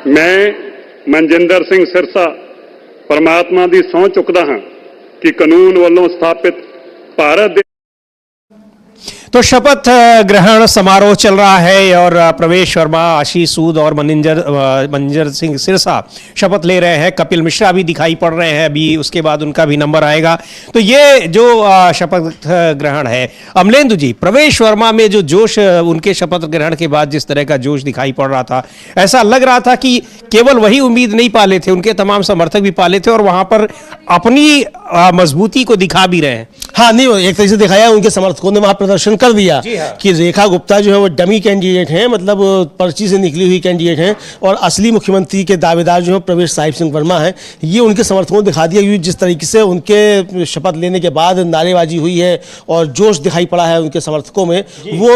मैं मनजिंदर सिंह सिरसा परमात्मा दी सौं चुकदा हां कि कानून वालों स्थापित भारत तो शपथ ग्रहण समारोह चल रहा है और प्रवेश वर्मा, आशीष सूद और मनजिंदर सिंह सिरसा शपथ ले रहे हैं। कपिल मिश्रा भी दिखाई पड़ रहे हैं, अभी उसके बाद उनका भी नंबर आएगा। तो ये जो शपथ ग्रहण है, अमलेंदु जी, प्रवेश वर्मा में जो जोश उनके शपथ ग्रहण के बाद जिस तरह का जोश दिखाई पड़ रहा था, ऐसा लग रहा था कि केवल वही उम्मीद नहीं पाले थे, उनके तमाम समर्थक भी पाले थे और वहां पर अपनी मजबूती को दिखा भी रहे हैं। हाँ, नहीं, एक तरह से दिखाया, उनके समर्थकों ने वहां प्रदर्शन कर दिया कि रेखा गुप्ता जो है वो डमी कैंडिडेट हैं, मतलब पर्ची से निकली हुई कैंडिडेट हैं, और असली मुख्यमंत्री के दावेदार जो है प्रवेश साहिब सिंह वर्मा है। ये उनके समर्थकों ने दिखा दिया कि जिस तरीके से उनके शपथ लेने के बाद नारेबाजी हुई है और जोश दिखाई पड़ा है उनके समर्थकों में, वो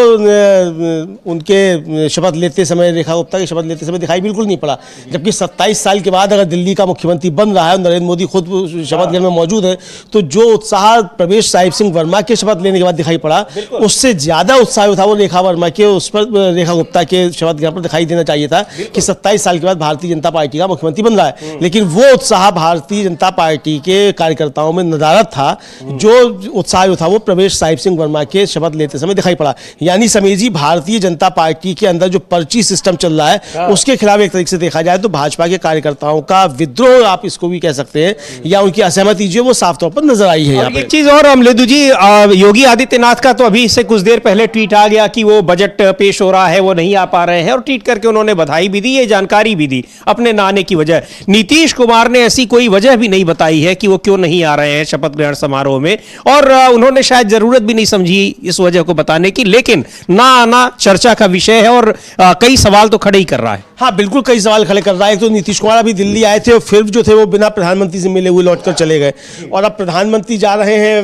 उनके शपथ लेते समय, रेखा गुप्ता के शपथ लेते समय दिखाई बिल्कुल नहीं पड़ा। जबकि 27 साल के बाद अगर दिल्ली का मुख्यमंत्री बन रहा है और नरेंद्र मोदी खुद शपथ ग्रहण में मौजूद है, तो जो उत्साह प्रवेश साहिब सिंह वर्मा के शपथ लेने के बाद दिखाई पड़ा, उससे ज्यादा उत्साह था वो रेखा वर्मा के उस पर, रेखा गुप्ता के शपथ ग्रहण पर दिखाई देना चाहिए था कि 27 साल के बाद भारतीय जनता पार्टी का मुख्यमंत्री बन रहा है। लेकिन वो उत्साह भारतीय जनता पार्टी के कार्यकर्ताओं में नदारद था। जो उत्साह था वो प्रवेश साहिब सिंह वर्मा के शपथ लेते समय दिखाई पड़ा। यानी समीर जी, भारतीय जनता पार्टी के अंदर जो पर्ची सिस्टम चल रहा है उसके खिलाफ एक तरीके से देखा जाए तो भाजपा के कार्यकर्ताओं का विद्रोह, आप इसको भी कह सकते हैं, या उनकी असहमति जो वो साफ तौर पर नजर आई है। यहाँ पे एक चीज और अमलेंदु जी, योगी आदित्यनाथ का तो अभी से कुछ देर पहले ट्वीट आ गया कि वो बजट पेश हो रहा है, वो नहीं आ पा रहे हैं, और ट्वीट करके उन्होंने बधाई भी दी, ये जानकारी भी दी अपने ना आने की वजह। नीतीश कुमार ने ऐसी कोई वजह भी नहीं बताई है कि वो क्यों नहीं आ रहे हैं शपथ ग्रहण समारोह में, और उन्होंने शायद जरूरत भी नहीं समझी इस वजह को बताने की। लेकिन ना आना चर्चा का विषय है और कई सवाल तो खड़े ही कर रहा है। हाँ, बिल्कुल कई सवाल खड़े कर रहा है। तो नीतीश कुमार अभी दिल्ली आए थे और फिर जो थे वो बिना प्रधानमंत्री से मिले हुए लौटकर चले गए, और अब प्रधानमंत्री जा रहे हैं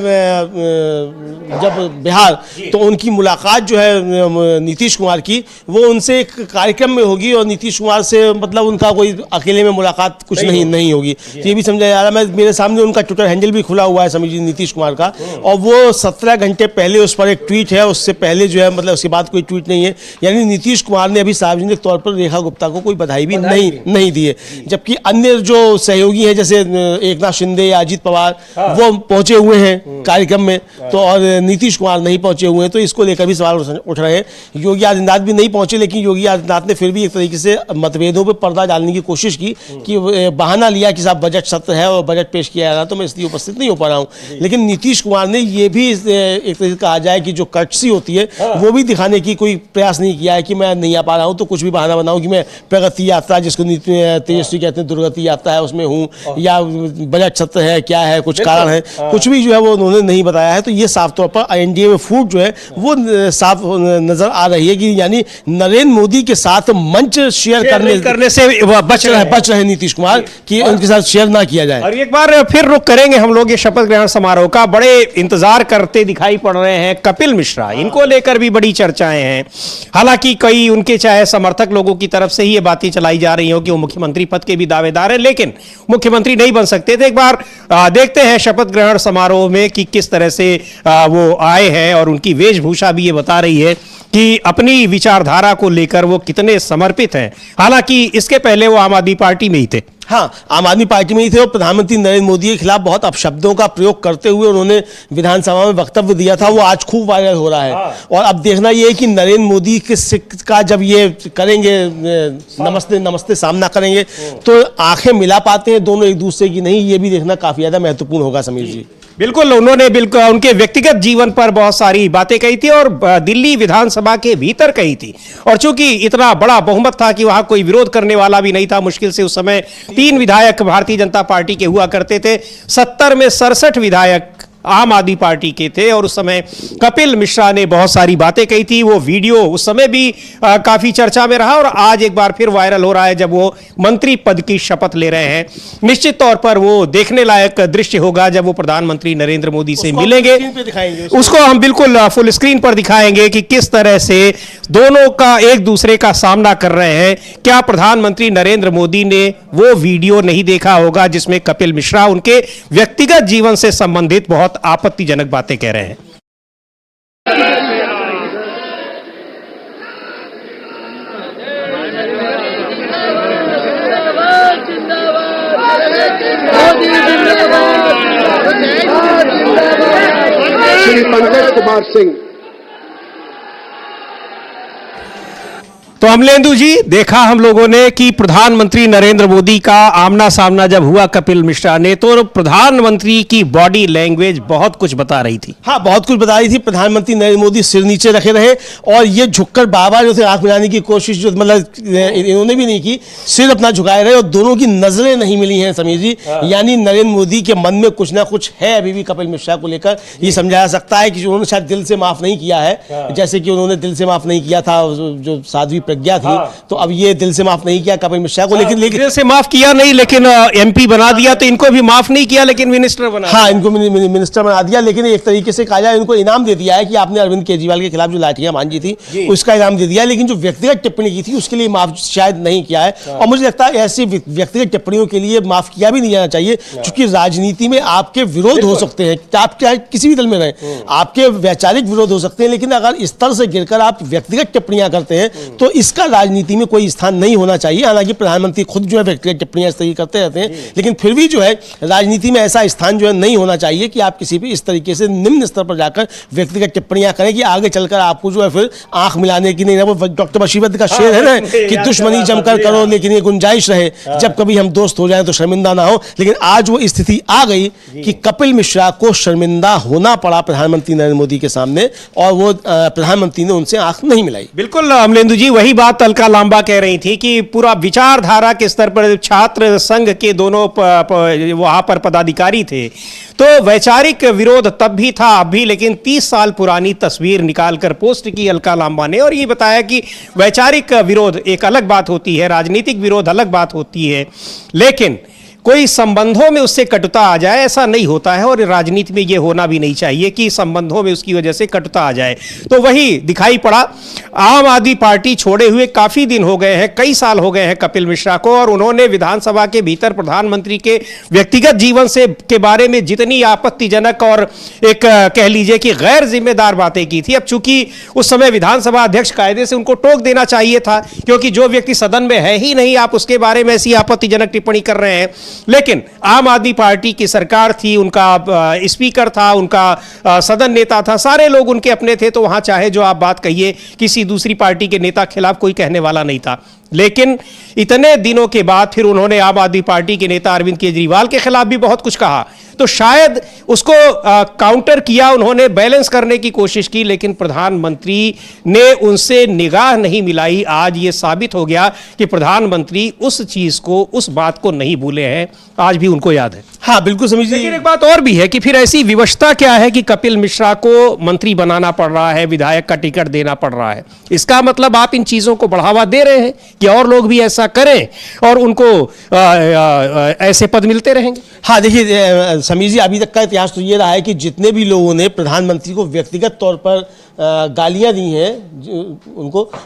जब बिहार, तो उनकी मुलाकात जो है नीतीश कुमार की, वो उनसे एक कार्यक्रम में होगी, और नीतीश कुमार से मतलब उनका कोई अकेले में मुलाकात कुछ नहीं होगी। तो ये भी समझा जा रहा है। मेरे सामने उनका ट्विटर हैंडल भी खुला हुआ है समझिए नीतीश कुमार का, और वो 17 घंटे पहले उस पर एक ट्वीट है, उससे पहले जो है मतलब उसके बाद कोई ट्वीट नहीं है। यानी नीतीश कुमार ने अभी सार्वजनिक तौर पर रेखा गुप्ता को कोई बधाई भी नहीं दी है। जबकि अन्य जो सहयोगी हैं जैसे एकनाथ शिंदे या अजीत पवार, वो पहुंचे हुए हैं कार्यक्रम में, तो और नीतीश कुमार नहीं पहुंचे हुए हैं, तो इसको लेकर भी सवाल उठ रहे हैं। योगी आदित्यनाथ भी नहीं पहुंचे, लेकिन योगी आदित्यनाथ ने फिर भी एक तरीके से मतभेदों पर पर्दा डालने की कोशिश की कि बहाना लिया कि साहब बजट सत्र है और बजट पेश किया जा रहा, तो मैं इसलिए उपस्थित नहीं हो पा रहा हूं। लेकिन नीतीश कुमार ने यह भी एक तरीके से कहा जाए कि जो कर्टसी होती है वो भी दिखाने की कोई प्रयास नहीं किया है कि मैं नहीं आ पा रहा हूं तो कुछ भी बहाना बनाऊं कि मैं प्रगति यात्रा, जिसको तेजस्वी कहते हैं दुर्गति यात्रा है, उसमें हूं, या बजट सत्र है, क्या है, कुछ कारण है, कुछ भी जो है वो उन्होंने नहीं बताया है। तो ये साफ तौर पर एनडीए में फूट जो है वो साफ नजर आ रही है कि यानी नरेंद्र मोदी के साथ मंच शेयर करने से बच रहे नीतीश कुमार कि उनके साथ शेयर ना किया जाए। और एक बार फिर रुक करेंगे हम लोग ये शपथ ग्रहण समारोह का। बड़े इंतजार करते दिखाई पड़ रहे हैं कपिल मिश्रा, इनको लेकर भी बड़ी चर्चाएं हैं। हालांकि कई उनके चाहे समर्थक लोगों की तरफ से ही ये बातें चलाई जा रही हो कि वो मुख्यमंत्री पद के भी दावेदार हैं, लेकिन मुख्यमंत्री नहीं बन सकते थे। एक बार देखते हैं शपथ ग्रहण समारोह में कि किस तरह से वो आए हैं, और उनकी वेशभूषा भी ये बता रही है कि अपनी विचारधारा को लेकर वो कितने समर्पित हैं। हालांकि इसके पहले वो आम आदमी पार्टी में ही थे। हाँ, आम आदमी पार्टी में ही थे और प्रधानमंत्री नरेंद्र मोदी के खिलाफ बहुत अपशब्दों का प्रयोग करते हुए उन्होंने विधानसभा में वक्तव्य दिया था, वो आज खूब वायरल हो रहा है। और अब देखना ये है कि नरेंद्र मोदी का जब ये करेंगे नमस्ते नमस्ते सामना करेंगे तो आंखें मिला पाते हैं दोनों एक दूसरे की नहीं, ये भी देखना काफी ज्यादा महत्वपूर्ण होगा समीर जी। बिल्कुल, उन्होंने बिल्कुल उनके व्यक्तिगत जीवन पर बहुत सारी बातें कही थी और दिल्ली विधानसभा के भीतर कही थी। और चूंकि इतना बड़ा बहुमत था कि वहां कोई विरोध करने वाला भी नहीं था, मुश्किल से उस समय 3 विधायक भारतीय जनता पार्टी के हुआ करते थे, 70 में 67 विधायक आम आदमी पार्टी के थे और उस समय कपिल मिश्रा ने बहुत सारी बातें कही थी। वो वीडियो उस समय भी काफी चर्चा में रहा और आज एक बार फिर वायरल हो रहा है जब वो मंत्री पद की शपथ ले रहे हैं। निश्चित तौर पर वो देखने लायक दृश्य होगा जब वो प्रधानमंत्री नरेंद्र मोदी से मिलेंगे। उसको हम बिल्कुल फुल स्क्रीन पर दिखाएंगे कि किस तरह से दोनों का एक दूसरे का सामना कर रहे हैं। क्या प्रधानमंत्री नरेंद्र मोदी ने वो वीडियो नहीं देखा होगा जिसमें कपिल मिश्रा उनके व्यक्तिगत जीवन से संबंधित बहुत आपत्तिजनक बातें कह रहे हैं। श्री पंकज कुमार सिंह। तो अमलेंदु जी, देखा हम लोगों ने कि प्रधानमंत्री नरेंद्र मोदी का आमना सामना जब हुआ कपिल मिश्रा ने, तो प्रधानमंत्री की बॉडी लैंग्वेज बहुत कुछ बता रही थी। हाँ, बहुत कुछ बता रही थी। प्रधानमंत्री नरेंद्र मोदी सिर नीचे रखे रहे और ये झुककर बाबा जो थे आंख मिलाने की कोशिश जो मतलब इन्होंने भी नहीं की, सिर अपना झुकाए रहे और दोनों की नजरें नहीं मिली हैं समीर जी। यानी नरेंद्र मोदी के मन में कुछ ना कुछ है अभी भी कपिल मिश्रा को लेकर। ये समझा जा सकता है कि उन्होंने शायद दिल से माफ नहीं किया है, जैसे कि उन्होंने दिल से माफ नहीं किया था जो साध्वी प्रज्ञा थी। तो अब ये दिल से माफ नहीं किया कपिल मिश्रा को, लेकिन दिल से माफ किया नहीं, लेकिन एमपी बना दिया। तो इनको भी माफ नहीं किया लेकिन मिनिस्टर बना। हाँ, इनको मिनिस्टर बना दिया, लेकिन एक तरीके से कहा जाए इनको इनाम दे दिया है कि आपने अरविंद केजरीवाल के खिलाफ जो लाठियां मांझी थी उसका इनाम दे दिया, लेकिन जो व्यक्तिगत टिप्पणी की थी उसके लिए माफ शायद नहीं किया है। और मुझे लगता है ऐसी व्यक्तिगत टिप्पणियों के लिए माफ किया भी नहीं जाना चाहिए, क्योंकि राजनीति में आपके विरोध हो सकते हैं, आप चाहे किसी भी दल में रहें, आपके वैचारिक विरोध हो सकते हैं, लेकिन अगर इस तरह से गिरकर आप व्यक्तिगत टिप्पणियां करते हैं तो इसका राजनीति में कोई स्थान नहीं होना चाहिए। हालांकि प्रधानमंत्री खुद जो है व्यक्तिगत टिप्पणियां इस तरीके करते रहते हैं, लेकिन फिर भी जो है राजनीति में ऐसा स्थान जो है नहीं होना चाहिए कि आप किसी भी इस तरीके से निम्न स्तर पर जाकर व्यक्तिगत टिप्पणियां करें कि आगे चलकर आपको जो है फिर आंख मिलाने की नहीं। वो डॉक्टर बशीरबद्र का शेर है ना कि दुश्मनी जमकर करो लेकिन ये गुंजाइश रहे, जब कभी हम दोस्त हो जाए तो शर्मिंदा ना हो। लेकिन आज वो स्थिति आ गई कि कपिल मिश्रा को शर्मिंदा होना पड़ा प्रधानमंत्री नरेंद्र मोदी के सामने और वो प्रधानमंत्री ने उनसे आंख नहीं मिलाई। बिल्कुल अमलेंदु जी, वही बात अलका लांबा कह रही थी कि पूरा विचारधारा के स्तर पर छात्र संघ के दोनों वहां पर पदाधिकारी थे, तो वैचारिक विरोध तब भी था अब भी, लेकिन 30 साल पुरानी तस्वीर निकालकर पोस्ट की अलका लांबा ने और ये बताया कि वैचारिक विरोध एक अलग बात होती है, राजनीतिक विरोध अलग बात होती है, लेकिन कोई संबंधों में उससे कटुता आ जाए ऐसा नहीं होता है और राजनीति में यह होना भी नहीं चाहिए कि संबंधों में उसकी वजह से कटुता आ जाए। तो वही दिखाई पड़ा। आम आदमी पार्टी छोड़े हुए काफी दिन हो गए हैं, कई साल हो गए हैं कपिल मिश्रा को, और उन्होंने विधानसभा के भीतर प्रधानमंत्री के व्यक्तिगत जीवन से के बारे में जितनी आपत्तिजनक और एक कह लीजिए कि गैर जिम्मेदार बातें की थी, अब चूंकि उस समय विधानसभा अध्यक्ष कायदे से उनको टोक देना चाहिए था, क्योंकि जो व्यक्ति सदन में है ही नहीं आप उसके बारे में ऐसी आपत्तिजनक टिप्पणी कर रहे हैं। लेकिन आम आदमी पार्टी की सरकार थी, उनका स्पीकर था, उनका सदन नेता था, सारे लोग उनके अपने थे, तो वहां चाहे जो आप बात कहिए किसी दूसरी पार्टी के नेता खिलाफ कोई कहने वाला नहीं था। लेकिन इतने दिनों के बाद फिर उन्होंने आम आदमी पार्टी के नेता अरविंद केजरीवाल के खिलाफ भी बहुत कुछ कहा, तो शायद उसको काउंटर किया, उन्होंने बैलेंस करने की कोशिश की, लेकिन प्रधानमंत्री ने उनसे निगाह नहीं मिलाई। आज ये साबित हो गया कि प्रधानमंत्री उस चीज को, उस बात को नहीं भूले हैं, आज भी उनको याद है। हाँ बिल्कुल समझिए। लेकिन एक बात और भी है कि फिर ऐसी विवशता क्या है कि कपिल मिश्रा को मंत्री बनाना पड़ रहा है, विधायक का टिकट देना पड़ रहा है, इसका मतलब आप इन चीजों को बढ़ावा दे रहे हैं कि और लोग भी ऐसा करें और उनको ऐसे पद मिलते रहेंगे। हाँ देखिए समीर जी, अभी तक का इतिहास तो ये रहा है कि जितने भी लोगों ने प्रधानमंत्री को व्यक्तिगत तौर पर गालियां दी हैं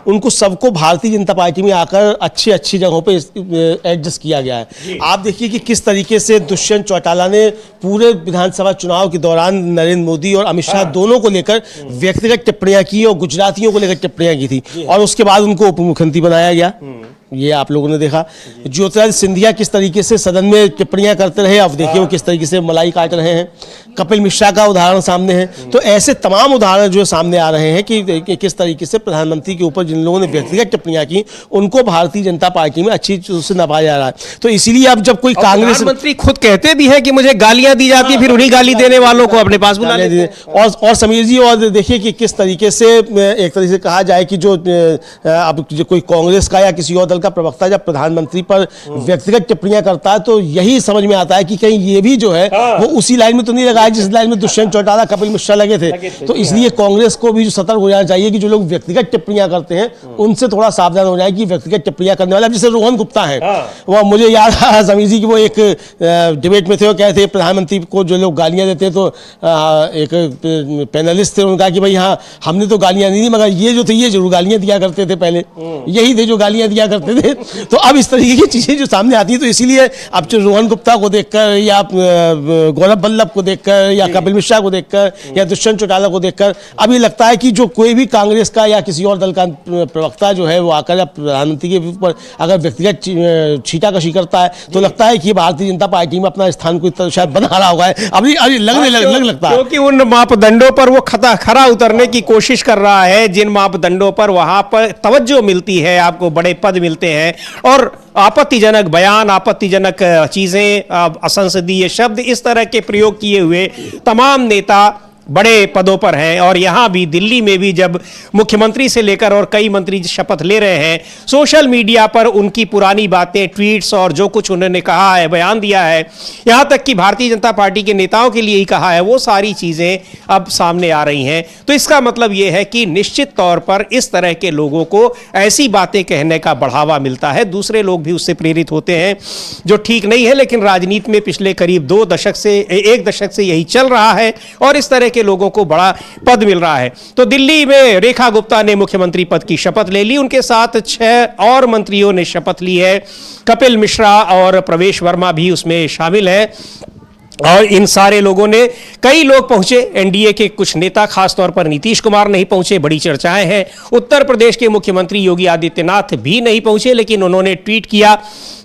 उनको सबको भारतीय जनता पार्टी में आकर अच्छी जगहों पे एडजस्ट किया गया है। आप देखिए कि किस तरीके से दुष्यंत चौटाला ने पूरे विधानसभा चुनाव के दौरान नरेंद्र मोदी और अमित शाह दोनों को लेकर व्यक्तिगत टिप्पणियां की और गुजरातियों को लेकर टिप्पणियां की थी, और उसके बाद उनको उप मुख्यमंत्री बनाया गया। ये आप लोगों ने देखा। ज्योतिरादित्य सिंधिया किस तरीके से सदन में टिप्पणियां करते रहे, अब देखिए वो किस तरीके से मलाई काट रहे हैं। कपिल मिश्रा का उदाहरण सामने है। तो ऐसे तमाम उदाहरण जो सामने आ रहे हैं कि किस तरीके से प्रधानमंत्री के ऊपर जिन लोगों ने व्यक्तिगत टिप्पणियां की उनको भारतीय जनता पार्टी में अच्छी तरह से नभाया जा रहा है। तो इसीलिए अब जब कोई कांग्रेस प्रधानमंत्री खुद कहते भी है कि मुझे गालियां दी जाती है, फिर उन्हीं गाली देने वालों को अपने पास बुला लेते हैं। और समीर जी, और देखिए कि किस तरीके से एक तरीके से कहा जाए कि जो अब कोई कांग्रेस का या किसी और दल का प्रवक्ता जब प्रधानमंत्री पर व्यक्तिगत टिप्पणियां करता है तो यही समझ में आता है कि कहीं ये भी जो है वो उसी लाइन में तो नहीं लगा है जिस लाइन में दुष्यंत चौटाला, कपिल मिश्रा लगे थे। तो इसलिए कांग्रेस को भी जो सतर्क हो जाना चाहिए कि जो लोग व्यक्तिगत टिप्पणियां करते हैं उनसे थोड़ा सावधान हो जाए कि व्यक्तिगत टिप्पणियां करने वाले, जैसे रोहन गुप्ता है, वो मुझे याद है समीर जी की वो एक डिबेट में थे, वो कहते थे प्रधानमंत्री को जो लोग गालियां देते हैं, तो एक पैनलिस्ट थे, उनका कि भाई हाँ हमने तो गालियां नहीं दी मगर ये जो थे ये जरूर गालियां दिया करते थे, पहले यही थे जो गालियां दिया करते थे। तो अब इस तरीके की चीजें जो सामने आती है, तो इसीलिए अब जो रोहन गुप्ता को देखकर या गौरव वल्लभ को देखकर या कपिल मिश्रा को देखकर या दुष्यंत चौटाला को देखकर अब ये लगता है कि जो कोई भी कांग्रेस का या किसी और दल का प्रवक्ता जो है वो आकर प्रधानमंत्री के ऊपर अगर व्यक्तिगत छींटाकशी करता है तो लगता है कि भारतीय जनता पार्टी में अपना स्थान कोई शायद बना रहा होगा। अभी लगता है क्योंकि उन मापदंडों पर वो खरा उतरने की कोशिश कर रहा है, जिन मापदंडों पर वहां पर तवज्जो मिलती है, आपको बड़े पद मिलते हैं और आपत्तिजनक बयान, आपत्तिजनक चीजें, असंसदीय शब्द, इस तरह के प्रयोग किए हुए तमाम नेता बड़े पदों पर हैं। और यहां भी दिल्ली में भी जब मुख्यमंत्री से लेकर और कई मंत्री शपथ ले रहे हैं, सोशल मीडिया पर उनकी पुरानी बातें, ट्वीट्स और जो कुछ उन्होंने कहा है, बयान दिया है, यहां तक कि भारतीय जनता पार्टी के नेताओं के लिए ही कहा है, वो सारी चीजें अब सामने आ रही हैं। तो इसका मतलब यह है कि निश्चित तौर पर इस तरह के लोगों को ऐसी बातें कहने का बढ़ावा मिलता है, दूसरे लोग भी उससे प्रेरित होते हैं, जो ठीक नहीं है। लेकिन राजनीति में पिछले करीब एक दशक से यही चल रहा है और इस तरह के लोगों को बड़ा पद मिल रहा है। तो दिल्ली में रेखा गुप्ता ने मुख्यमंत्री पद की शपथ ले ली, उनके साथ 6 और मंत्रियों ने शपथ ली है, कपिल मिश्रा और प्रवेश वर्मा भी उसमें शामिल हैं। और इन सारे लोगों ने, कई लोग पहुंचे, एनडीए के कुछ नेता, खासतौर पर नीतीश कुमार नहीं पहुंचे, बड़ी चर्चाएं हैं। उत्तर प्रदेश के मुख्यमंत्री योगी आदित्यनाथ भी नहीं पहुंचे, लेकिन उन्होंने ट्वीट किया,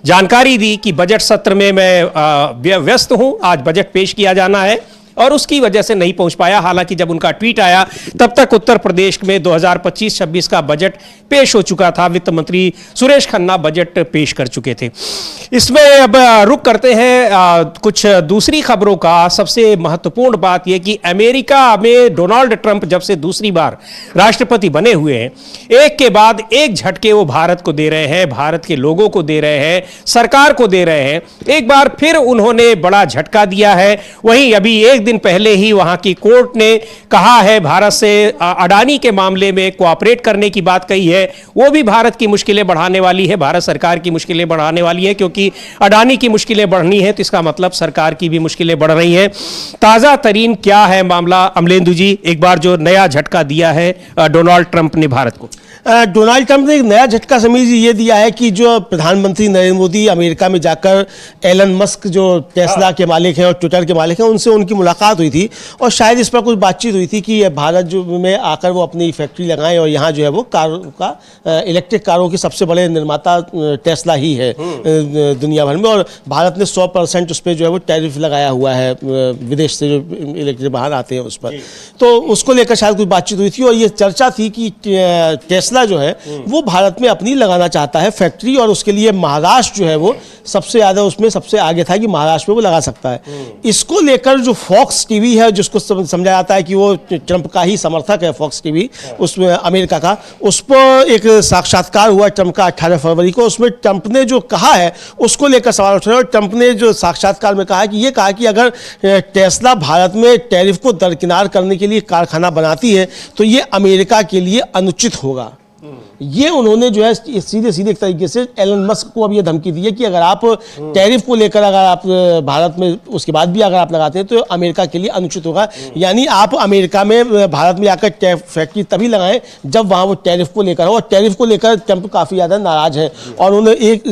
जानकारी दी कि बजट सत्र में मैं व्यस्त हूं, आज बजट पेश किया जाना है और उसकी वजह से नहीं पहुंच पाया। हालांकि जब उनका ट्वीट आया तब तक उत्तर प्रदेश में 2025-26 का बजट पेश हो चुका था, वित्त मंत्री सुरेश खन्ना बजट पेश कर चुके थे। इसमें अब रुक करते हैं कुछ दूसरी खबरों का। सबसे महत्वपूर्ण बात यह कि अमेरिका में डोनाल्ड ट्रंप जब से दूसरी बार राष्ट्रपति बने हुए हैं, एक के बाद एक झटके वो भारत को दे रहे हैं, भारत के लोगों को दे रहे हैं, सरकार को दे रहे हैं। एक बार फिर उन्होंने बड़ा झटका दिया है। वहीं अभी एक दिन पहले ही वहां की कोर्ट ने कहा है, भारत से अडानी के मामले में कोऑपरेट करने की बात कही है, वो भी भारत की मुश्किलें बढ़ाने वाली है, भारत सरकार की मुश्किलें बढ़ाने वाली है, क्योंकि अडानी की मुश्किलें बढ़नी है तो इसका मतलब सरकार की भी मुश्किलें बढ़ रही हैं। ताजा तरीन क्या है मामला, अमलेंदु जी, एक बार जो नया झटका दिया है डोनाल्ड ट्रंप ने भारत को? डोनाल्ड ट्रंप ने एक नया झटका समीर जी ये दिया है कि जो प्रधानमंत्री नरेंद्र मोदी अमेरिका में जाकर एलन मस्क जो टेस्ला के मालिक हैं और ट्विटर के मालिक हैं, उनसे उनकी मुलाकात हुई थी और शायद इस पर कुछ बातचीत हुई थी कि भारत जो में आकर वो अपनी फैक्ट्री लगाएं और यहाँ जो है वो कारों का इलेक्ट्रिक कारों के सबसे बड़े निर्माता टेस्ला ही है दुनिया भर में, और भारत ने 100% उस पर जो है वो टैरिफ लगाया हुआ है विदेश से जो इलेक्ट्रिक बाहर आते हैं उस पर। तो उसको लेकर शायद कुछ बातचीत हुई थी और ये चर्चा थी कि टेस्ला जो है वो भारत में अपनी लगाना चाहता है फैक्ट्री, और उसके लिए महाराष्ट्र जो है वो सबसे ज्यादा उसमें सबसे आगे था कि महाराष्ट्र में वो लगा सकता है। इसको लेकर जो फॉक्स टीवी है, जिसको समझा जाता है कि वो ट्रंप का ही समर्थक है, फॉक्स टीवी उसमें अमेरिका का, उस पर एक साक्षात्कार हुआ ट्रंप का 18 फरवरी को। उसमें ट्रंप ने जो कहा है उसको लेकर सवाल उठ रहे हैं और ट्रंप ने जो साक्षात्कार में कहा कि अगर टेस्ला भारत में टैरिफ को दरकिनार करने के लिए कारखाना बनाती है तो ये अमेरिका के लिए अनुचित होगा। ये उन्होंने जो है सीधे सीधे एक तरीके से एलन मस्क को अब ये धमकी दी है कि अगर आप टैरिफ को लेकर अगर आप भारत में उसके बाद भी अगर आप लगाते हैं तो अमेरिका के लिए अनुचित होगा। यानी आप अमेरिका में भारत में आकर फैक्ट्री तभी लगाएं जब वहां वो टैरिफ को लेकर हो, और टैरिफ को लेकर ट्रंप काफी ज्यादा नाराज है। और उन्होंने एक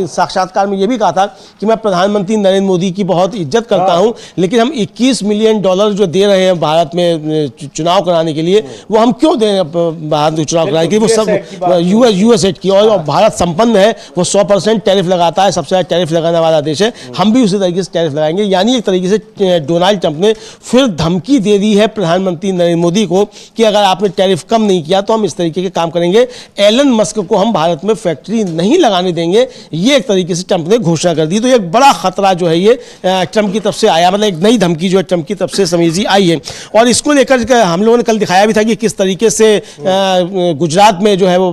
साक्षात्कार में ये भी कहा था कि मैं प्रधानमंत्री नरेंद्र मोदी की बहुत इज्जत करता हूं, लेकिन हम $21 मिलियन जो दे रहे हैं भारत में चुनाव कराने के लिए, वो हम क्यों दे रहे हैं भारत में चुनाव कराने के लिए? वो सब यूएसएड की, और भारत संपन्न है, वो 100% टैरिफ लगाता है, सबसे ज्यादा टैरिफ लगाने वाला देश है, हम भी उसी तरीके से टैरिफ लगाएंगे। यानी एक तरीके से डोनाल्ड ट्रंप ने फिर धमकी दे दी है प्रधानमंत्री नरेंद्र मोदी को कि अगर आपने टैरिफ कम नहीं किया तो हम इस तरीके के काम करेंगे, एलन मस्क को हम भारत में फैक्ट्री नहीं लगाने देंगे। ये एक तरीके से ट्रंप ने घोषणा कर दी। तो एक बड़ा खतरा जो है ये ट्रंप की तरफ से आया, मतलब एक नई धमकी जो है ट्रंप की तरफ से समीर जी आई है। और इसको लेकर हम लोगों ने कल दिखाया भी था कि किस तरीके से गुजरात में जो है वो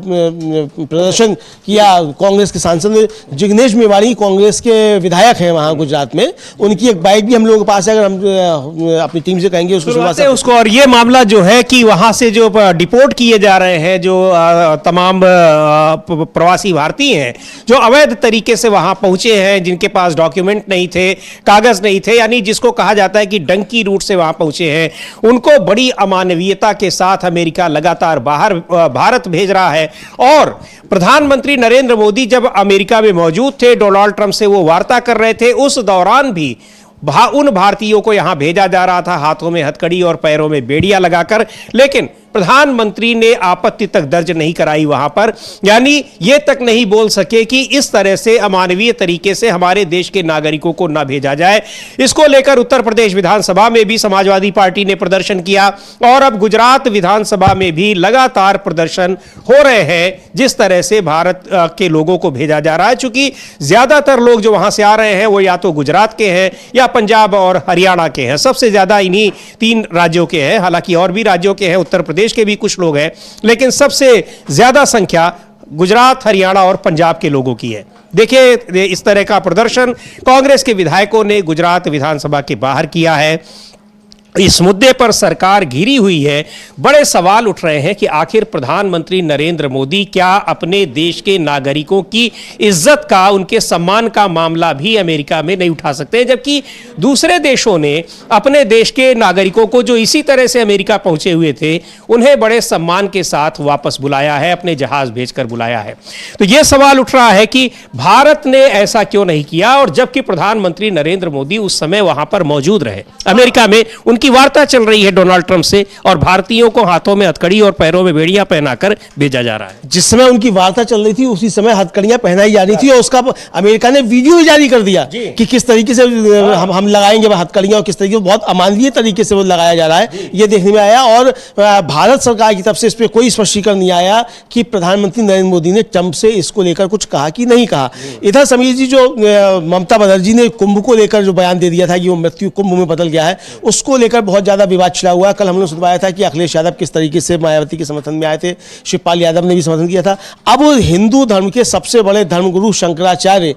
प्रदर्शन किया कांग्रेस के सांसद जिग्नेश मेवाणी, कांग्रेस के विधायक हैं वहाँ गुजरात में, उनकी एक बाइक भी हम लोगों के पास है, अगर हम अपनी टीम से कहेंगे उसको सुबह से उसको। और ये मामला जो है कि वहाँ से जो डिपोर्ट किए जा रहे हैं जो तमाम प्रवासी भारतीय हैं जो अवैध तरीके से वहाँ पहुँचे हैं, जिनके पास डॉक्यूमेंट नहीं थे, कागज नहीं थे, यानी जिसको कहा जाता है कि डंकी रूट से वहाँ पहुँचे हैं, उनको बड़ी अमानवीयता के साथ अमेरिका लगातार भारत भेज रहा है। और प्रधानमंत्री नरेंद्र मोदी जब अमेरिका में मौजूद थे, डोनाल्ड ट्रंप से वो वार्ता कर रहे थे, उस दौरान भी उन भारतीयों को यहां भेजा जा रहा था हाथों में हथकड़ी और पैरों में बेड़ियां लगाकर, लेकिन प्रधानमंत्री ने आपत्ति तक दर्ज नहीं कराई वहां पर, यानी ये तक नहीं बोल सके कि इस तरह से अमानवीय तरीके से हमारे देश के नागरिकों को न भेजा जाए। इसको लेकर उत्तर प्रदेश विधानसभा में भी समाजवादी पार्टी ने प्रदर्शन किया और अब गुजरात विधानसभा में भी लगातार प्रदर्शन हो रहे हैं जिस तरह से भारत के लोगों को भेजा जा रहा है। चूंकि ज्यादातर लोग जो वहां से आ रहे हैं वो या तो गुजरात के हैं या पंजाब और हरियाणा के हैं, सबसे ज्यादा इन्हीं 3 राज्यों के हैं, हालांकि और भी राज्यों के हैं, उत्तर प्रदेश के भी कुछ लोग हैं, लेकिन सबसे ज्यादा संख्या गुजरात, हरियाणा और पंजाब के लोगों की है। देखिए इस तरह का प्रदर्शन कांग्रेस के विधायकों ने गुजरात विधानसभा के बाहर किया है। इस मुद्दे पर सरकार घिरी हुई है। बड़े सवाल उठ रहे हैं कि आखिर प्रधानमंत्री नरेंद्र मोदी क्या अपने देश के नागरिकों की इज्जत का, उनके सम्मान का मामला भी अमेरिका में नहीं उठा सकते, जबकि दूसरे देशों ने अपने देश के नागरिकों को जो इसी तरह से अमेरिका पहुंचे हुए थे उन्हें बड़े सम्मान के साथ वापस बुलाया है, अपने जहाज भेजकर बुलाया है। तो यह सवाल उठ रहा है कि भारत ने ऐसा क्यों नहीं किया, और जबकि प्रधानमंत्री नरेंद्र मोदी उस समय वहां पर मौजूद रहे, अमेरिका में उनकी वार्ता चल रही है डोनाल्ड ट्रंप से, और भारतीयों को हाथों में हथकड़ी और पैरों में बेड़ियां पहनाकर भेजा जा रहा है। जिस समय उनकी वार्ता चल रही थी उसी समय हथकड़ियां पहनाई जा रही थी, और उसका अमेरिका ने वीडियो जारी कर दिया कि किस तरीके से हम लगाएंगे हथकड़ियां और किस तरीके से बहुत अमानवीय तरीके से वो लगाया जा रहा है, ये देखने में आया। और भारत सरकार की तरफ से इस पर कोई स्पष्टीकरण नहीं आया कि प्रधानमंत्री नरेंद्र मोदी ने ट्रंप से इसको लेकर कुछ कहा कि नहीं कहा। इधर समीर जी, जो ममता बनर्जी ने कुंभ को लेकर जो बयान दे दिया था कि वो मृत्यु कुंभ में बदल गया है, उसको लेकर बहुत ज्यादा विवाद छिड़ा हुआ है। कल हमने सुनवाया था कि अखिलेश यादव किस तरीके से मायावती के समर्थन में आए थे, शिवपाल यादव ने भी समर्थन किया था। अब हिंदू धर्म के सबसे बड़े धर्मगुरु शंकराचार्य,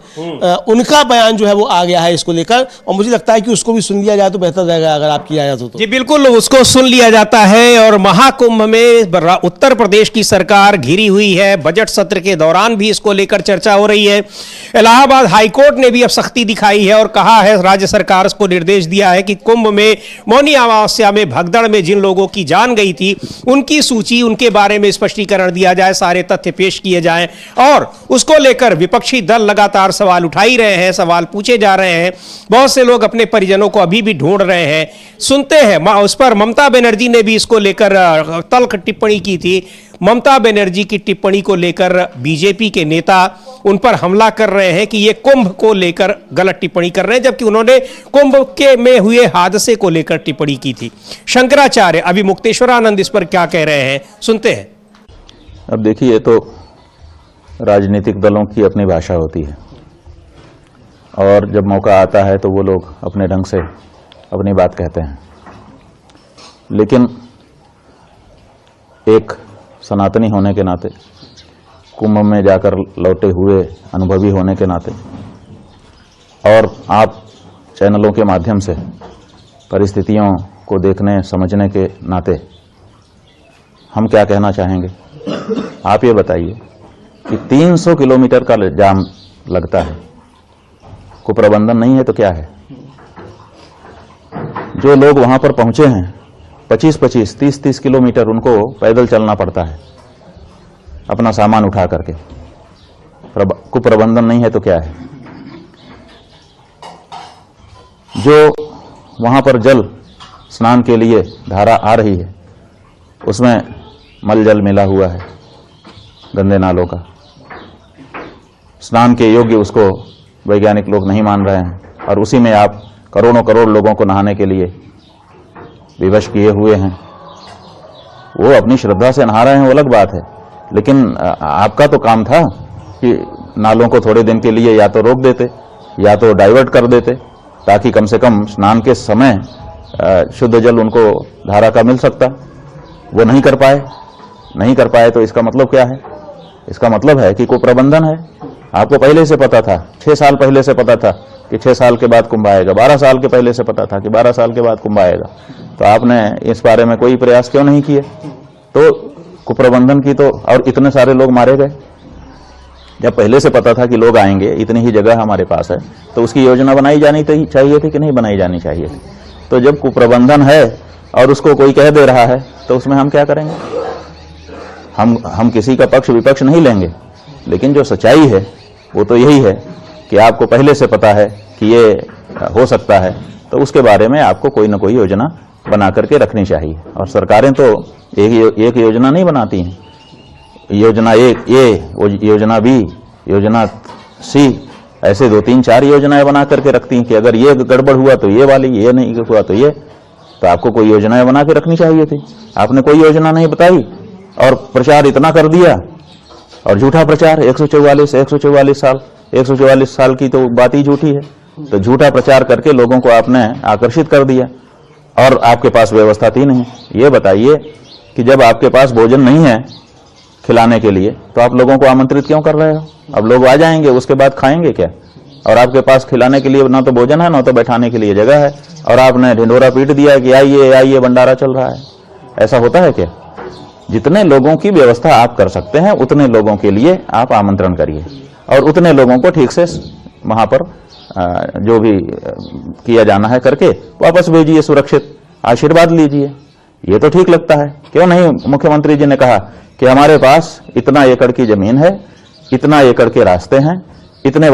उनका बयान जो है वो आ गया है इसको लेकर, और मुझे लगता है कि उसको भी सुन लिया जाए तो बेहतर रहेगा अगर आपकी आयत हो तो। जी बिल्कुल, उसको सुन लिया जाता है। और महाकुंभ में उत्तर प्रदेश की सरकार घिरी हुई है, बजट सत्र के दौरान भी इसको लेकर चर्चा हो रही है। इलाहाबाद हाईकोर्ट ने भी अब सख्ती दिखाई है और कहा है, राज्य सरकार को निर्देश दिया है कि कुंभ में मौनी अमावस्या में भगदड़ में जिन लोगों की जान गई थी उनकी सूची, उनके बारे में स्पष्टीकरण दिया जाए, सारे तथ्य पेश किए जाएं। और उसको लेकर विपक्षी दल लगातार सवाल उठा ही रहे हैं, सवाल पूछे जा रहे हैं। बहुत से लोग अपने परिजनों को अभी भी ढूंढ रहे हैं। सुनते हैं उस पर ममता बनर्जी ने भी इसको लेकर तल्ख टिप्पणी की थी। ममता बनर्जी की टिप्पणी को लेकर बीजेपी के नेता उन पर हमला कर रहे हैं कि ये कुंभ को लेकर गलत टिप्पणी कर रहे हैं, जबकि उन्होंने कुंभ के में हुए हादसे को लेकर टिप्पणी की थी। शंकराचार्य अभी मुक्तेश्वरानंद इस पर क्या कह रहे हैं, सुनते हैं। अब देखिए, ये तो राजनीतिक दलों की अपनी भाषा होती है, और जब मौका आता है तो वो लोग अपने ढंग से अपनी बात कहते हैं। लेकिन एक सनातनी होने के नाते, कुंभ में जाकर लौटे हुए अनुभवी होने के नाते, और आप चैनलों के माध्यम से परिस्थितियों को देखने समझने के नाते हम क्या कहना चाहेंगे। आप ये बताइए कि 300 किलोमीटर का जाम लगता है, को प्रबंधन नहीं है तो क्या है। जो लोग वहां पर पहुंचे हैं 25-25, 30-30 किलोमीटर उनको पैदल चलना पड़ता है अपना सामान उठा करके, कुप्रबंधन नहीं है तो क्या है। जो वहां पर जल स्नान के लिए धारा आ रही है उसमें मल जल मिला हुआ है, गंदे नालों का, स्नान के योग्य उसको वैज्ञानिक लोग नहीं मान रहे हैं, और उसी में आप करोड़ों करोड़ लोगों को नहाने के लिए विवश किए हुए हैं। वो अपनी श्रद्धा से नहा रहे हैं, वो अलग बात है, लेकिन आपका तो काम था कि नालों को थोड़े दिन के लिए या तो रोक देते या तो डाइवर्ट कर देते, ताकि कम से कम स्नान के समय शुद्ध जल उनको धारा का मिल सकता। वो नहीं कर पाए तो इसका मतलब क्या है इसका मतलब है कि कुप्रबंधन है। आपको पहले से पता था, 6 साल पहले से पता था कि 6 साल के बाद कुंभ आएगा, 12 साल के पहले से पता था कि 12 साल के बाद कुंभ आएगा, तो आपने इस बारे में कोई प्रयास क्यों नहीं किए? तो कुप्रबंधन की तो, और इतने सारे लोग मारे गए। जब पहले से पता था कि लोग आएंगे, इतनी ही जगह हमारे पास है, तो उसकी योजना बनाई जानी चाहिए थी कि नहीं बनाई जानी चाहिए थी? तो जब कुप्रबंधन है और उसको कोई कह दे रहा है तो उसमें हम क्या करेंगे? हम किसी का पक्ष विपक्ष नहीं लेंगे, लेकिन जो सच्चाई है वो तो यही है कि आपको पहले से पता है कि ये हो सकता है, तो उसके बारे में आपको कोई ना कोई योजना बना करके रखनी चाहिए। और सरकारें तो एक योजना नहीं बनाती हैं, योजना एक ए, योजना बी, योजना सी, ऐसे 2, 3, 4 योजनाएं बना करके रखती हैं कि अगर ये गड़बड़ हुआ तो ये वाली, ये नहीं हुआ तो ये। तो आपको कोई योजनाएं बना के रखनी चाहिए थी, आपने कोई योजना नहीं बताई और प्रचार इतना कर दिया। और झूठा प्रचार, 144 साल की तो बात ही झूठी है। तो झूठा प्रचार करके लोगों को आपने आकर्षित कर दिया और आपके पास व्यवस्था थी नहीं। ये बताइए कि जब आपके पास भोजन नहीं है खिलाने के लिए तो आप लोगों को आमंत्रित क्यों कर रहे हो? अब लोग आ जाएंगे, उसके बाद खाएंगे क्या? और आपके पास खिलाने के लिए ना तो भोजन है, ना तो बैठाने के लिए जगह है, और आपने ढिंढोरा पीट दिया कि आइए आइए भंडारा चल रहा है। ऐसा होता है क्या? जितने लोगों की व्यवस्था आप कर सकते हैं उतने लोगों के लिए आप आमंत्रण करिए और उतने लोगों को ठीक से वहां पर जो भी किया जाना है करके वापस भेजिए, सुरक्षित आशीर्वाद लीजिए। ये तो ठीक लगता है। क्यों नहीं मुख्यमंत्री जी ने कहा कि हमारे पास इतना एकड़ की जमीन है, इतना एकड़ के रास्ते हैं, इतने।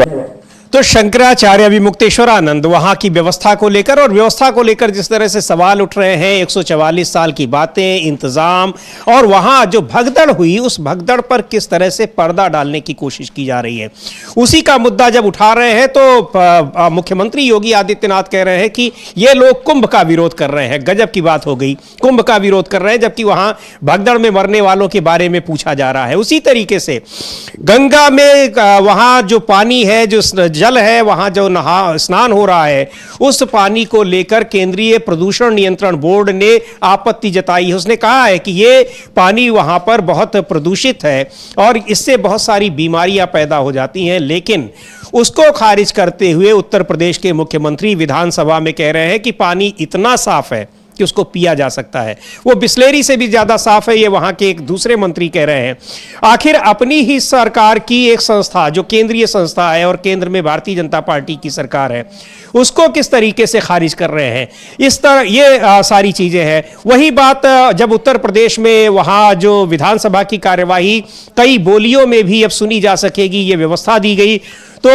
तो शंकराचार्य विमुक्तेश्वरानंद वहां की व्यवस्था को लेकर और व्यवस्था को लेकर जिस तरह से सवाल उठ रहे हैं, 144 साल की बातें, इंतजाम, और वहां जो भगदड़ हुई उस भगदड़ पर किस तरह से पर्दा डालने की कोशिश की जा रही है, उसी का मुद्दा जब उठा रहे हैं तो मुख्यमंत्री योगी आदित्यनाथ कह रहे हैं कि ये लोग कुंभ का विरोध कर रहे हैं। गजब की बात हो गई, कुंभ का विरोध कर रहे हैं, जबकि वहां भगदड़ में मरने वालों के बारे में पूछा जा रहा है। उसी तरीके से गंगा में वहां जो पानी है, जो जल है, वहां जो स्नान हो रहा है, उस पानी को लेकर केंद्रीय प्रदूषण नियंत्रण बोर्ड ने आपत्ति जताई है। उसने कहा है कि ये पानी वहां पर बहुत प्रदूषित है और इससे बहुत सारी बीमारियां पैदा हो जाती हैं। लेकिन उसको खारिज करते हुए उत्तर प्रदेश के मुख्यमंत्री विधानसभा में कह रहे हैं कि पानी इतना साफ है कि उसको पिया जा सकता है, वो बिस्लेरी से भी ज्यादा साफ है, ये वहां के एक दूसरे मंत्री कह रहे हैं। आखिर अपनी ही सरकार की एक संस्था जो केंद्रीय संस्था है और केंद्र में भारतीय जनता पार्टी की सरकार है, उसको किस तरीके से खारिज कर रहे हैं, इस तरह ये सारी चीजें हैं। वही बात जब उत्तर प्रदेश में वहां जो विधानसभा की कार्यवाही कई बोलियों में भी अब सुनी जा सकेगी, ये व्यवस्था दी गई, तो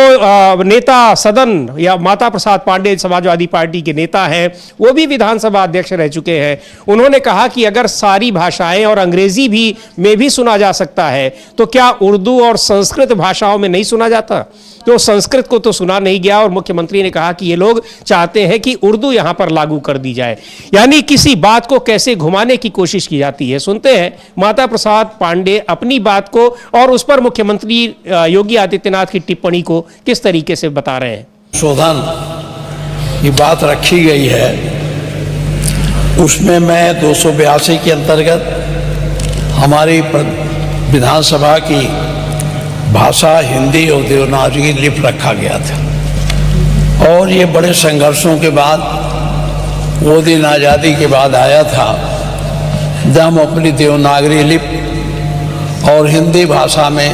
नेता सदन या माता प्रसाद पांडे समाजवादी पार्टी के नेता हैं, वो भी विधानसभा अध्यक्ष रह चुके हैं। उन्होंने कहा कि अगर सारी भाषाएं और अंग्रेजी भी में भी सुना जा सकता है तो क्या उर्दू और संस्कृत भाषाओं में नहीं सुना जाता? तो संस्कृत को तो सुना नहीं गया और मुख्यमंत्री ने कहा कि ये लोग चाहते हैं कि उर्दू यहां पर लागू कर दी जाए। यानी किसी बात को कैसे घुमाने की कोशिश की जाती है। सुनते हैं माता प्रसाद पांडे अपनी बात को और उस पर मुख्यमंत्री योगी आदित्यनाथ की टिप्पणी को किस तरीके से बता रहे हैं। संशोधन की बात रखी गई है, उसमें मैं 282 के अंतर्गत हमारी विधानसभा की भाषा हिंदी और देवनागरी लिपि रखा गया था और ये बड़े संघर्षों के बाद वो दिन आज़ादी के बाद आया था जब हम अपनी देवनागरी लिपि और हिंदी भाषा में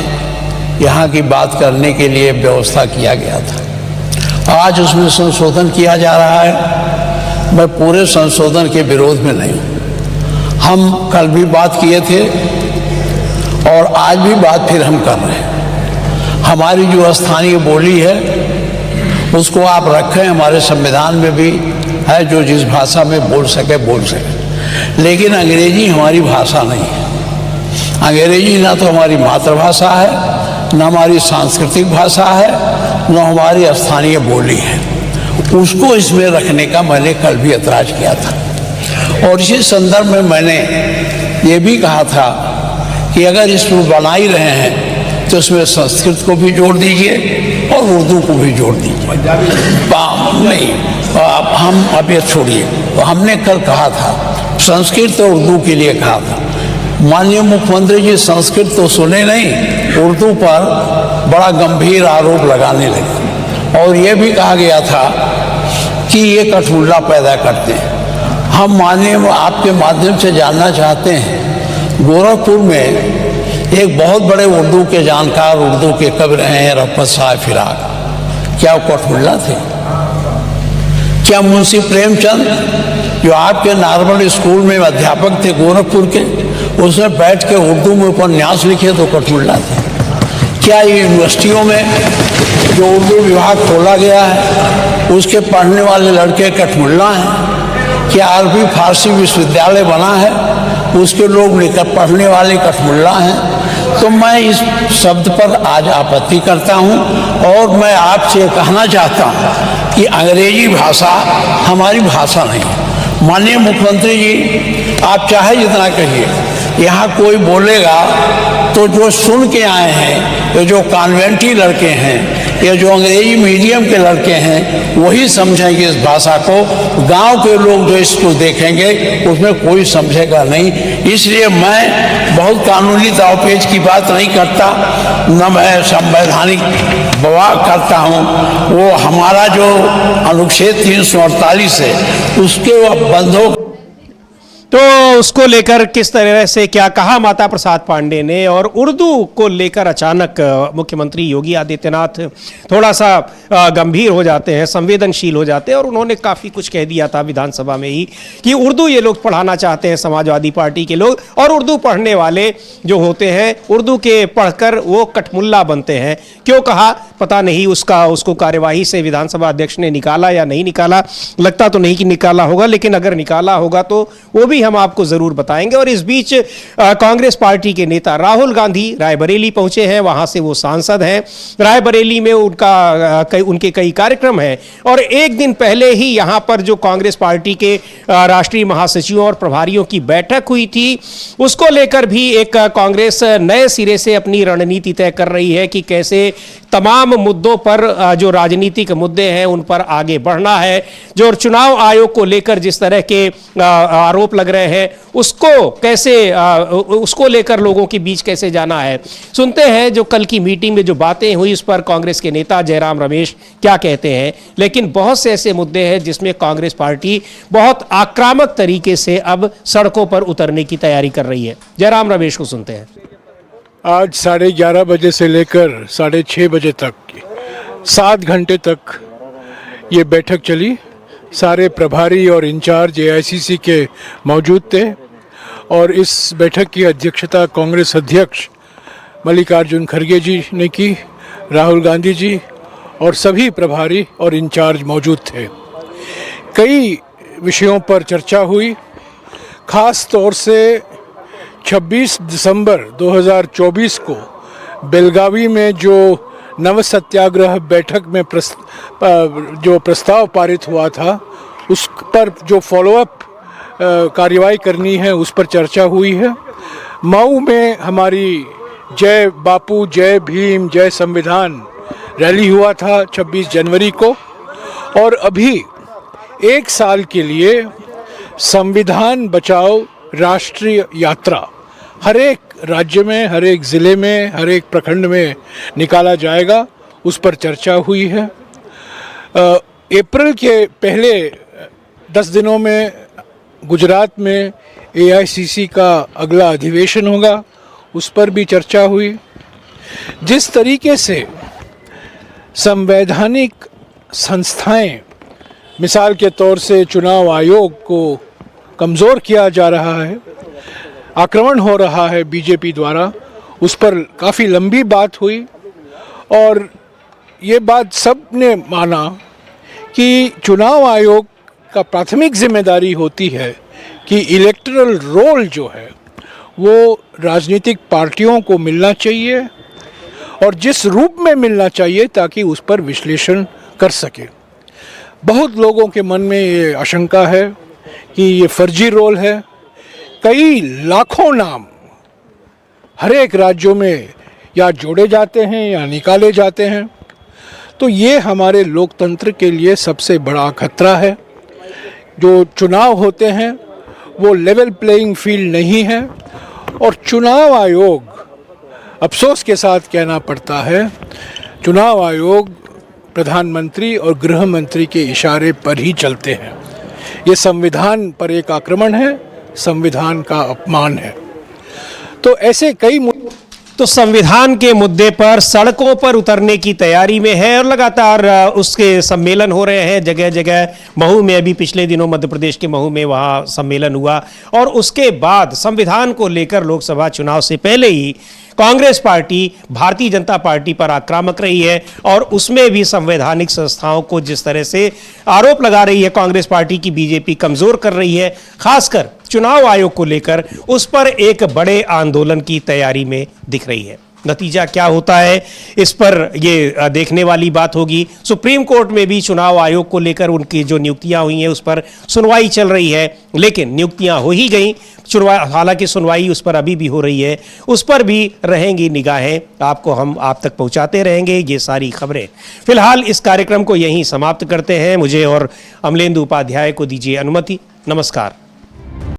यहाँ की बात करने के लिए व्यवस्था किया गया था। आज उसमें संशोधन किया जा रहा है। मैं पूरे संशोधन के विरोध में नहीं हूँ। हम कल भी बात किए थे और आज भी बात फिर हम कर रहे हैं। हमारी जो स्थानीय बोली है उसको आप रखें, हमारे संविधान में भी है जो जिस भाषा में बोल सके बोल सके, लेकिन अंग्रेजी हमारी भाषा नहीं है। अंग्रेजी ना तो हमारी मातृभाषा है, न हमारी सांस्कृतिक भाषा है, न हमारी स्थानीय बोली है। उसको इसमें रखने का मैंने कल भी ऐतराज किया था और इसी संदर्भ में मैंने ये भी कहा था कि अगर इसमें बना ही रहे हैं तो इसमें संस्कृत को भी जोड़ दीजिए और उर्दू को भी जोड़ दीजिए। नहीं, हम अब ये छोड़िए। तो हमने कल कहा था संस्कृत और उर्दू के लिए कहा था, माननीय मुख्यमंत्री जी संस्कृत तो सुने नहीं, उर्दू पर बड़ा गंभीर आरोप लगाने लगे और ये भी कहा गया था कि ये कठपुतला पैदा करते हैं। हम माननीय आपके माध्यम से जानना चाहते हैं, गोरखपुर में एक बहुत बड़े उर्दू के जानकार, उर्दू के कवि रहे हैं रफ़त शाह फिराक, क्या वो कठपुतला थे? क्या मुंशी प्रेमचंद जो आपके नॉर्मल स्कूल में अध्यापक थे गोरखपुर के, उसमें बैठ के उर्दू में उपन्यास लिखे तो कठपुतला थे? क्या यूनिवर्सिटियों में जो उर्दू विभाग खोला गया है उसके पढ़ने वाले लड़के कठपुतला हैं? क्या अरबी फारसी विश्वविद्यालय बना है उसके लोग लेकर पढ़ने वाले कठपुतला हैं? तो मैं इस शब्द पर आज आपत्ति करता हूं और मैं आपसे कहना चाहता हूं कि अंग्रेजी भाषा हमारी भाषा नहीं। माननीय मुख्यमंत्री जी, आप चाहे जितना कहिए, यहाँ कोई बोलेगा तो जो सुन के आए हैं, ये जो कॉन्वेंटी लड़के हैं, ये जो अंग्रेजी मीडियम के लड़के हैं, वही समझेंगे इस भाषा को। गांव के लोग जो इसको देखेंगे उसमें कोई समझेगा नहीं। इसलिए मैं बहुत कानूनी दावपेच की बात नहीं करता, न मैं संवैधानिक बवाल करता हूँ। वो हमारा जो अनुच्छेद 348 है उसके बंधों तो उसको लेकर किस तरह से क्या कहा माता प्रसाद पांडे ने, और उर्दू को लेकर अचानक मुख्यमंत्री योगी आदित्यनाथ थोड़ा सा गंभीर हो जाते हैं, संवेदनशील हो जाते हैं, और उन्होंने काफ़ी कुछ कह दिया था विधानसभा में ही कि उर्दू ये लोग पढ़ाना चाहते हैं, समाजवादी पार्टी के लोग, और उर्दू पढ़ने वाले जो होते हैं उर्दू के पढ़कर वो कठमुल्ला बनते हैं। क्यों कहा पता नहीं, उसको कार्यवाही से विधानसभा अध्यक्ष ने निकाला या नहीं निकाला, लगता तो नहीं कि निकाला होगा, लेकिन अगर निकाला होगा तो वो भी हम आपको जरूर बताएंगे। और इस बीच कांग्रेस पार्टी के नेता राहुल गांधी रायबरेली पहुंचे हैं, वहां से वो सांसद हैं। रायबरेली में उनके कई कार्यक्रम हैं, और एक दिन पहले ही यहां पर जो कांग्रेस पार्टी के राष्ट्रीय महासचिवों और प्रभारियों की बैठक हुई थी, उसको लेकर भी एक कांग्रेस नए सिरे से अपनी रणनीति तय कर रही है कि कैसे तमाम मुद्दों पर, जो राजनीतिक मुद्दे हैं उन पर आगे बढ़ना है। जो चुनाव आयोग को लेकर जिस तरह के आरोप लग रहे हैं उसको लेकर लोगों के बीच कैसे जाना है। सुनते हैं जो कल की मीटिंग में जो बातें हुई उस पर कांग्रेस के नेता जयराम रमेश क्या कहते हैं। लेकिन बहुत से ऐसे मुद्दे हैं जिसमें कांग्रेस पार्टी बहुत आक्रामक तरीके से अब सड़कों पर उतरने की तैयारी कर रही है। जयराम रमेश को सुनते हैं। आज 11:30 बजे से लेकर 6:30 बजे तक 7 घंटे तक ये बैठक चली। सारे प्रभारी और इंचार्ज एआईसीसी के मौजूद थे, और इस बैठक की अध्यक्षता कांग्रेस अध्यक्ष मल्लिकार्जुन खड़गे जी ने की, राहुल गांधी जी और सभी प्रभारी और इंचार्ज मौजूद थे। कई विषयों पर चर्चा हुई, खास तौर से 26 दिसंबर 2024 को बेलगावी में जो नव सत्याग्रह बैठक में जो प्रस्ताव पारित हुआ था, उस पर जो फॉलोअप कार्रवाई करनी है उस पर चर्चा हुई है। मऊ में हमारी जय बापू, जय भीम, जय संविधान रैली हुआ था 26 जनवरी को, और अभी 1 साल के लिए संविधान बचाओ राष्ट्रीय यात्रा हर एक राज्य में, हर एक ज़िले में, हर एक प्रखंड में निकाला जाएगा, उस पर चर्चा हुई है। अप्रैल के पहले 10 दिनों में गुजरात में एआईसीसी का अगला अधिवेशन होगा, उस पर भी चर्चा हुई। जिस तरीके से संवैधानिक संस्थाएं, मिसाल के तौर से चुनाव आयोग को कमज़ोर किया जा रहा है, आक्रमण हो रहा है बीजेपी द्वारा, उस पर काफ़ी लंबी बात हुई, और ये बात सब ने माना कि चुनाव आयोग का प्राथमिक जिम्मेदारी होती है कि इलेक्टरल रोल जो है वो राजनीतिक पार्टियों को मिलना चाहिए, और जिस रूप में मिलना चाहिए ताकि उस पर विश्लेषण कर सके। बहुत लोगों के मन में ये आशंका है कि ये फर्जी रोल है। कई लाखों नाम हर एक राज्यों में या जोड़े जाते हैं या निकाले जाते हैं, तो ये हमारे लोकतंत्र के लिए सबसे बड़ा खतरा है। जो चुनाव होते हैं वो लेवल प्लेइंग फील्ड नहीं है, और चुनाव आयोग, अफसोस के साथ कहना पड़ता है, चुनाव आयोग प्रधानमंत्री और गृह मंत्री के इशारे पर ही चलते हैं। ये संविधान पर एक आक्रमण है, संविधान का अपमान है। तो ऐसे कई तो संविधान के मुद्दे पर सड़कों पर उतरने की तैयारी में है और लगातार उसके सम्मेलन हो रहे हैं जगह जगह। महू में अभी पिछले दिनों मध्य प्रदेश के महू में वहाँ सम्मेलन हुआ और उसके बाद संविधान को लेकर लोकसभा चुनाव से पहले ही कांग्रेस पार्टी भारतीय जनता पार्टी पर आक्रामक रही है और उसमें भी संवैधानिक संस्थाओं को जिस तरह से आरोप लगा रही है कांग्रेस पार्टी की बीजेपी कमजोर कर रही है, खासकर चुनाव आयोग को लेकर उस पर एक बड़े आंदोलन की तैयारी में दिख रही है। नतीजा क्या होता है इस पर ये देखने वाली बात होगी। सुप्रीम कोर्ट में भी चुनाव आयोग को लेकर उनकी जो नियुक्तियां हुई हैं उस पर सुनवाई चल रही है, लेकिन नियुक्तियां हो ही गई, हालांकि सुनवाई उस पर अभी भी हो रही है, उस पर भी रहेंगी निगाहें। आपको हम आप तक पहुंचाते रहेंगे ये सारी खबरें। फिलहाल इस कार्यक्रम को यहीं समाप्त करते हैं। मुझे और अमलेंदु उपाध्याय को दीजिए अनुमति। नमस्कार।